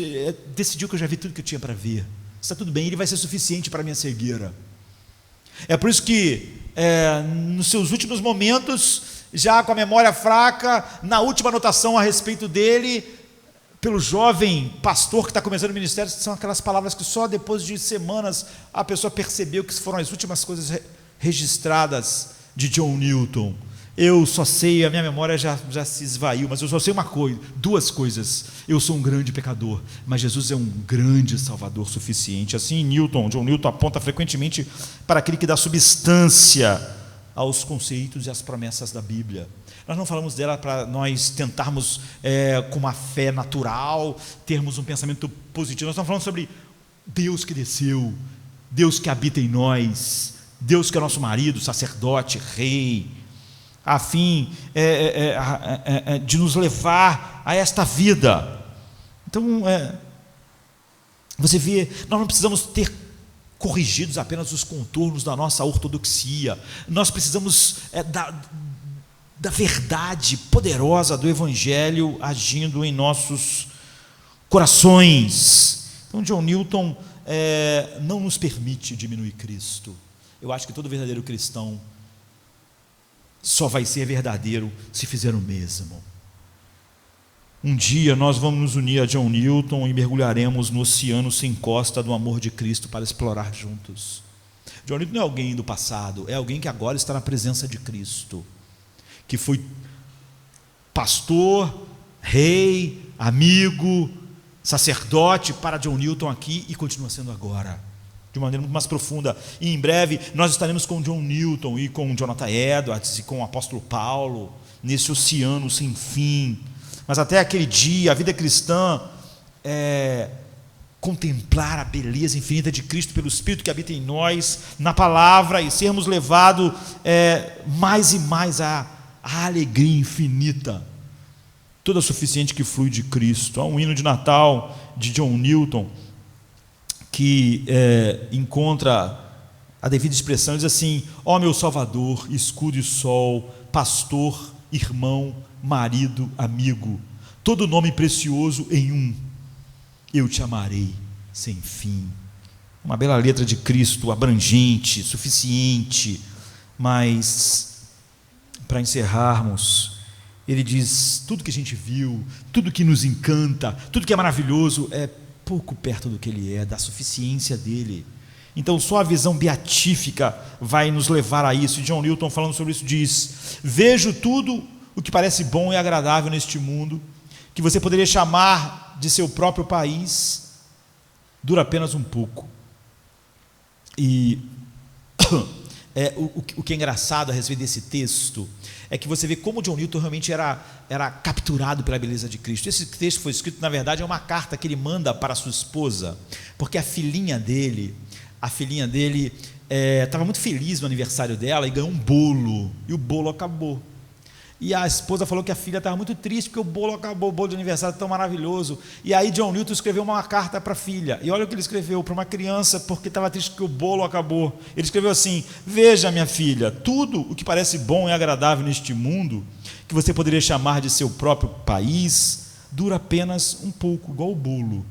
decidiu que eu já vi tudo que eu tinha para ver. Está tudo bem, ele vai ser suficiente para a minha cegueira. É por isso que, nos seus últimos momentos, já com a memória fraca, na última anotação a respeito dele, pelo jovem pastor que está começando o ministério, são aquelas palavras que só depois de semanas a pessoa percebeu que foram as últimas coisas registradas de John Newton. Eu só sei, a minha memória já se esvaiu, mas eu só sei duas coisas: eu sou um grande pecador, mas Jesus é um grande salvador suficiente. Assim, John Newton aponta frequentemente para aquele que dá substância aos conceitos e às promessas da Bíblia. Nós não falamos dela para nós tentarmos, com uma fé natural, termos um pensamento positivo. Nós estamos falando sobre Deus que desceu, Deus que habita em nós, Deus que é nosso marido, sacerdote, rei, a fim de nos levar a esta vida. Então, você vê, nós não precisamos ter corrigidos apenas os contornos da nossa ortodoxia, nós precisamos da verdade poderosa do Evangelho agindo em nossos corações. Então, John Newton não nos permite diminuir Cristo. Eu acho que todo verdadeiro cristão só vai ser verdadeiro se fizer o mesmo. Um dia nós vamos nos unir a John Newton e mergulharemos no oceano sem costa do amor de Cristo para explorar juntos. John Newton não é alguém do passado, é alguém que agora está na presença de Cristo, que foi pastor, rei, amigo, sacerdote para John Newton aqui e continua sendo agora, de maneira muito mais profunda. E em breve nós estaremos com John Newton e com Jonathan Edwards e com o apóstolo Paulo nesse oceano sem fim. Mas até aquele dia, a vida cristã é contemplar a beleza infinita de Cristo pelo Espírito que habita em nós, na palavra, e sermos levados mais e mais à alegria infinita, toda suficiente que flui de Cristo. Há um hino de Natal de John Newton que encontra a devida expressão, diz assim: ó meu Salvador, escudo e sol, pastor, irmão, marido, amigo, todo nome precioso em um, eu te amarei sem fim. Uma bela letra de Cristo, abrangente, suficiente. Mas, para encerrarmos, ele diz: tudo que a gente viu, tudo que nos encanta, tudo que é maravilhoso, é pouco perto do que ele é, da suficiência dele. Então só a visão beatífica vai nos levar a isso. E John Newton, falando sobre isso, diz: vejo tudo o que parece bom e agradável neste mundo, que você poderia chamar de seu próprio país, dura apenas um pouco. E o que é engraçado a respeito desse texto é que você vê como John Newton realmente era capturado pela beleza de Cristo. Esse texto foi escrito, na verdade, é uma carta que ele manda para sua esposa, porque a filhinha dele estava muito feliz no aniversário dela e ganhou um bolo, e o bolo acabou. E a esposa falou que a filha estava muito triste porque o bolo acabou, o bolo de aniversário tão maravilhoso. E aí John Newton escreveu uma carta para a filha, e olha o que ele escreveu para uma criança porque estava triste porque o bolo acabou. Ele escreveu assim: veja, minha filha, tudo o que parece bom e agradável neste mundo, que você poderia chamar de seu próprio país, dura apenas um pouco, igual o bolo.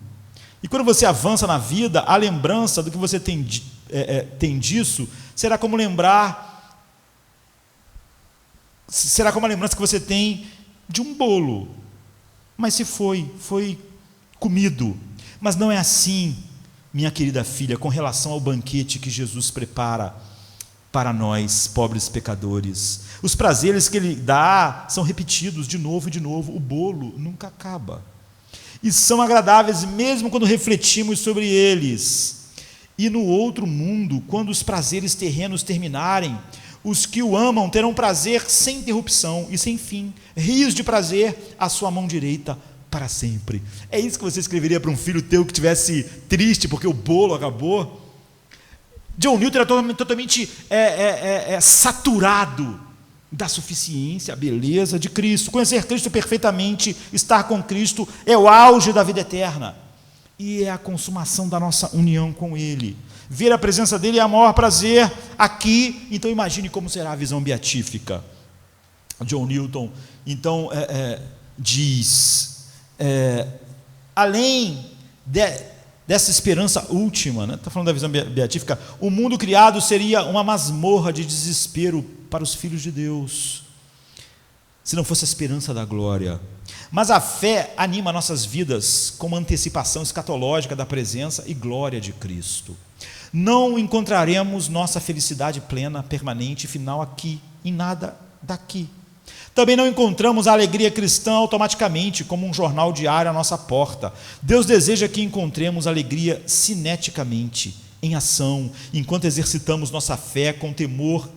E quando você avança na vida, a lembrança do que você tem disso será como a lembrança que você tem de um bolo. Mas se foi comido. Mas não é assim minha querida filha, com relação ao banquete que Jesus prepara para nós, pobres pecadores. Os prazeres que Ele dá são repetidos de novo e de novo, o bolo nunca acaba. E são agradáveis mesmo quando refletimos sobre eles. E no outro mundo, quando os prazeres terrenos terminarem, os que o amam terão prazer sem interrupção e sem fim, rios de prazer à sua mão direita para sempre. É isso que você escreveria para um filho teu que estivesse triste porque o bolo acabou? John Newton era totalmente saturado da suficiência, a beleza de Cristo. Conhecer Cristo perfeitamente, estar com Cristo, é o auge da vida eterna. E é a consumação da nossa união com Ele. Ver a presença dEle é o maior prazer aqui. Então imagine como será a visão beatífica. John Newton, então, diz, além dessa esperança última, está falando da visão beatífica, o mundo criado seria uma masmorra de desespero para os filhos de Deus, se não fosse a esperança da glória. Mas a fé anima nossas vidas com uma antecipação escatológica da presença e glória de Cristo. Não encontraremos nossa felicidade plena, permanente e final aqui, em nada daqui. Também não encontramos a alegria cristã automaticamente, como um jornal diário à nossa porta. Deus deseja que encontremos alegria cineticamente, em ação, enquanto exercitamos nossa fé com temor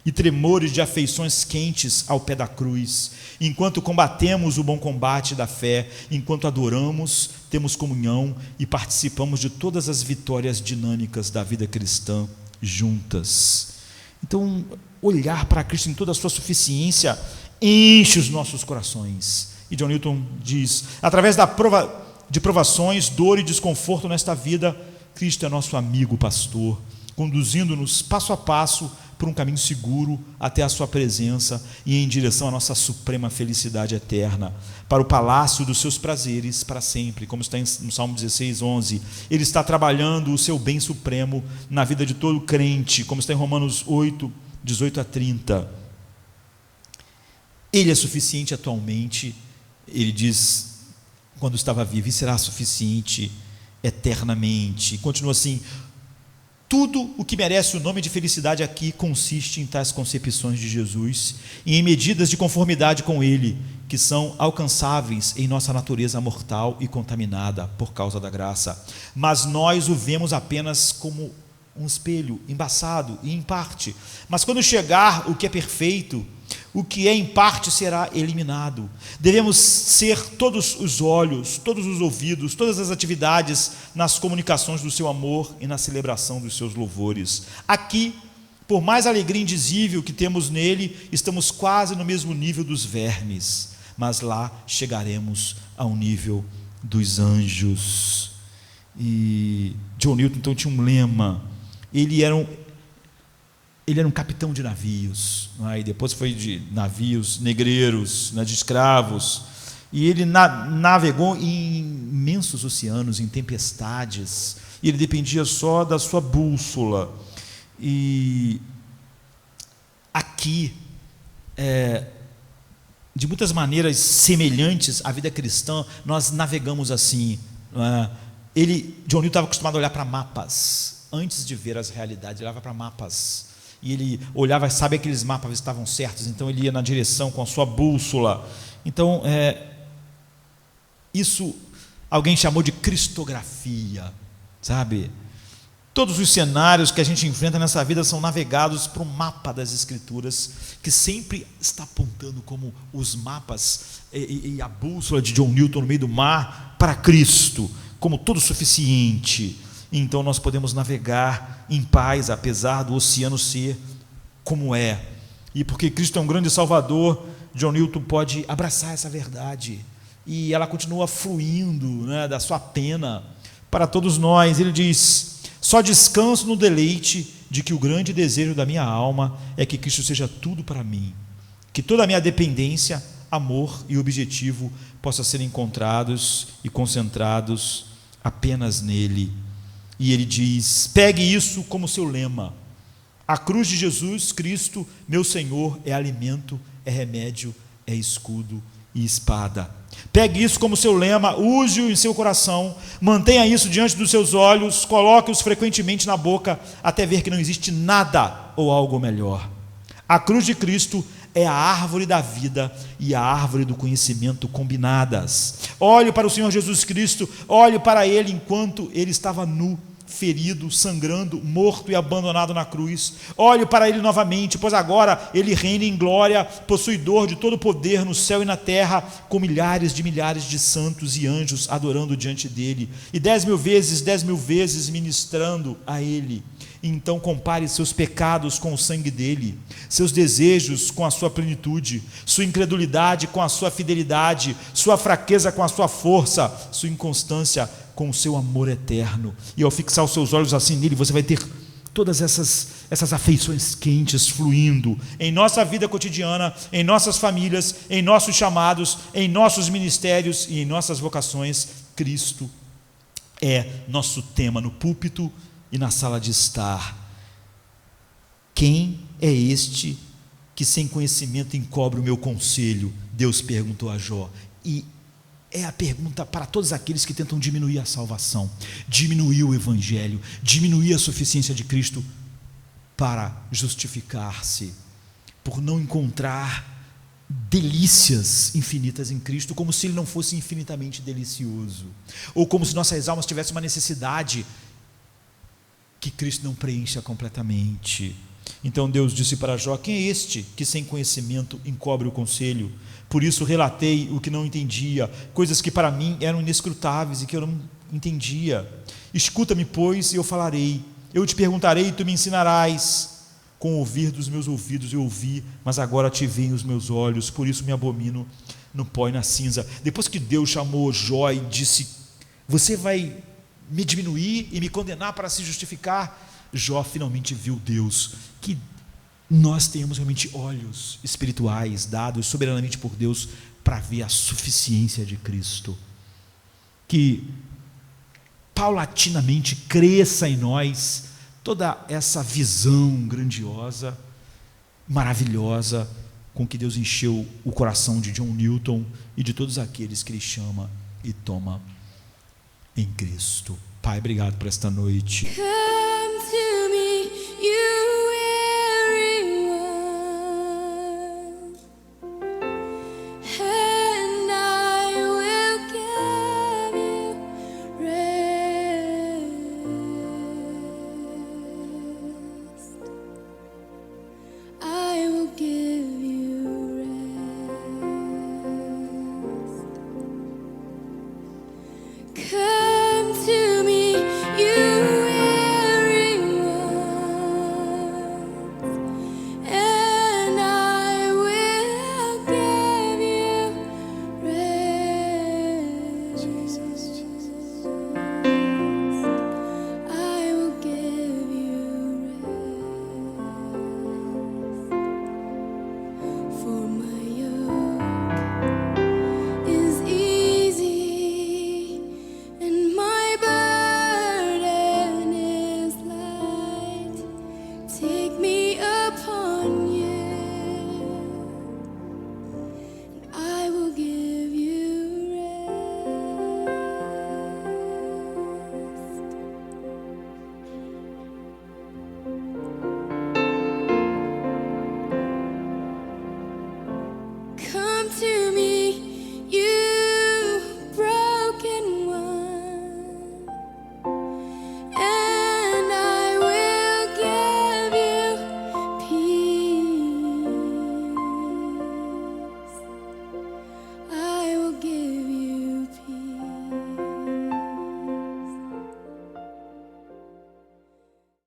e tremores de afeições quentes ao pé da cruz, enquanto combatemos o bom combate da fé, enquanto adoramos, temos comunhão e participamos de todas as vitórias dinâmicas da vida cristã juntas. Então, olhar para Cristo em toda a sua suficiência enche os nossos corações. E John Newton diz, através de provações, dor e desconforto nesta vida, Cristo é nosso amigo pastor, conduzindo-nos passo a passo por um caminho seguro até a sua presença e em direção à nossa suprema felicidade eterna, para o palácio dos seus prazeres para sempre, como está no Salmo 16, 11. Ele está trabalhando o seu bem supremo na vida de todo crente, como está em Romanos 8, 18 a 30. Ele é suficiente atualmente, ele diz, quando estava vivo, e será suficiente eternamente. Continua assim, tudo o que merece o nome de felicidade aqui consiste em tais concepções de Jesus e em medidas de conformidade com Ele, que são alcançáveis em nossa natureza mortal e contaminada por causa da graça. Mas nós o vemos apenas como um espelho, embaçado e em parte. Mas quando chegar o que é perfeito, o que é em parte será eliminado. Devemos ser todos os olhos, todos os ouvidos, todas as atividades nas comunicações do seu amor e na celebração dos seus louvores. Aqui, por mais alegria indizível que temos nele, estamos quase no mesmo nível dos vermes, mas lá chegaremos ao nível dos anjos. E John Newton então tinha um lema, ele era um capitão de navios, e depois foi de navios negreiros, de escravos, e ele navegou em imensos oceanos, em tempestades, e ele dependia só da sua bússola. E aqui, de muitas maneiras semelhantes à vida cristã, nós navegamos assim. John Newton estava acostumado a olhar para mapas, antes de ver as realidades, ele olhava para mapas, e ele olhava, sabe, aqueles mapas estavam certos, então ele ia na direção com a sua bússola. Então, isso alguém chamou de cristografia, sabe? Todos os cenários que a gente enfrenta nessa vida são navegados por um mapa das Escrituras, que sempre está apontando como os mapas e a bússola de John Newton no meio do mar para Cristo, como todo suficiente. Então nós podemos navegar em paz, apesar do oceano ser como é. E porque Cristo é um grande Salvador, John Newton pode abraçar essa verdade. E ela continua fluindo, da sua pena para todos nós. Ele diz, só descanso no deleite de que o grande desejo da minha alma é que Cristo seja tudo para mim. Que toda a minha dependência, amor e objetivo possam ser encontrados e concentrados apenas nele. E ele diz, pegue isso como seu lema. A cruz de Jesus Cristo, meu Senhor, é alimento, é remédio, é escudo e espada. Pegue isso como seu lema, use-o em seu coração, mantenha isso diante dos seus olhos, coloque-os frequentemente na boca, até ver que não existe nada ou algo melhor. A cruz de Cristo é a árvore da vida e a árvore do conhecimento combinadas. Olhe para o Senhor Jesus Cristo, olhe para Ele enquanto Ele estava nu, ferido, sangrando, morto e abandonado na cruz. Olhe para Ele novamente, pois agora Ele reina em glória, possuidor de todo poder no céu e na terra, com milhares de santos e anjos adorando diante dEle, e 10.000 vezes ministrando a Ele. Então compare seus pecados com o sangue dele, seus desejos com a sua plenitude, sua incredulidade com a sua fidelidade, sua fraqueza com a sua força, sua inconstância com o seu amor eterno. E ao fixar os seus olhos assim nele, você vai ter todas essas afeições quentes fluindo em nossa vida cotidiana, em nossas famílias, em nossos chamados, em nossos ministérios e em nossas vocações. Cristo é nosso tema no púlpito e na sala de estar. Quem é este que sem conhecimento encobre o meu conselho? Deus perguntou a Jó. E é a pergunta para todos aqueles que tentam diminuir a salvação, diminuir o evangelho, diminuir a suficiência de Cristo para justificar-se, por não encontrar delícias infinitas em Cristo, como se Ele não fosse infinitamente delicioso, ou como se nossas almas tivessem uma necessidade que Cristo não preencha completamente. Então Deus disse para Jó: quem é este que sem conhecimento encobre o conselho? Por isso relatei o que não entendia, coisas que para mim eram inescrutáveis e que eu não entendia. Escuta-me, pois, e eu falarei, eu te perguntarei e tu me ensinarás. Com o ouvir dos meus ouvidos eu ouvi, mas agora te veem os meus olhos, por isso me abomino no pó e na cinza. Depois que Deus chamou Jó e disse: você vai me diminuir e me condenar para se justificar, Jó finalmente viu Deus. Que nós tenhamos realmente olhos espirituais dados soberanamente por Deus para ver a suficiência de Cristo, que paulatinamente cresça em nós toda essa visão grandiosa, maravilhosa, com que Deus encheu o coração de John Newton e de todos aqueles que Ele chama e toma em Cristo. Pai, obrigado por esta noite.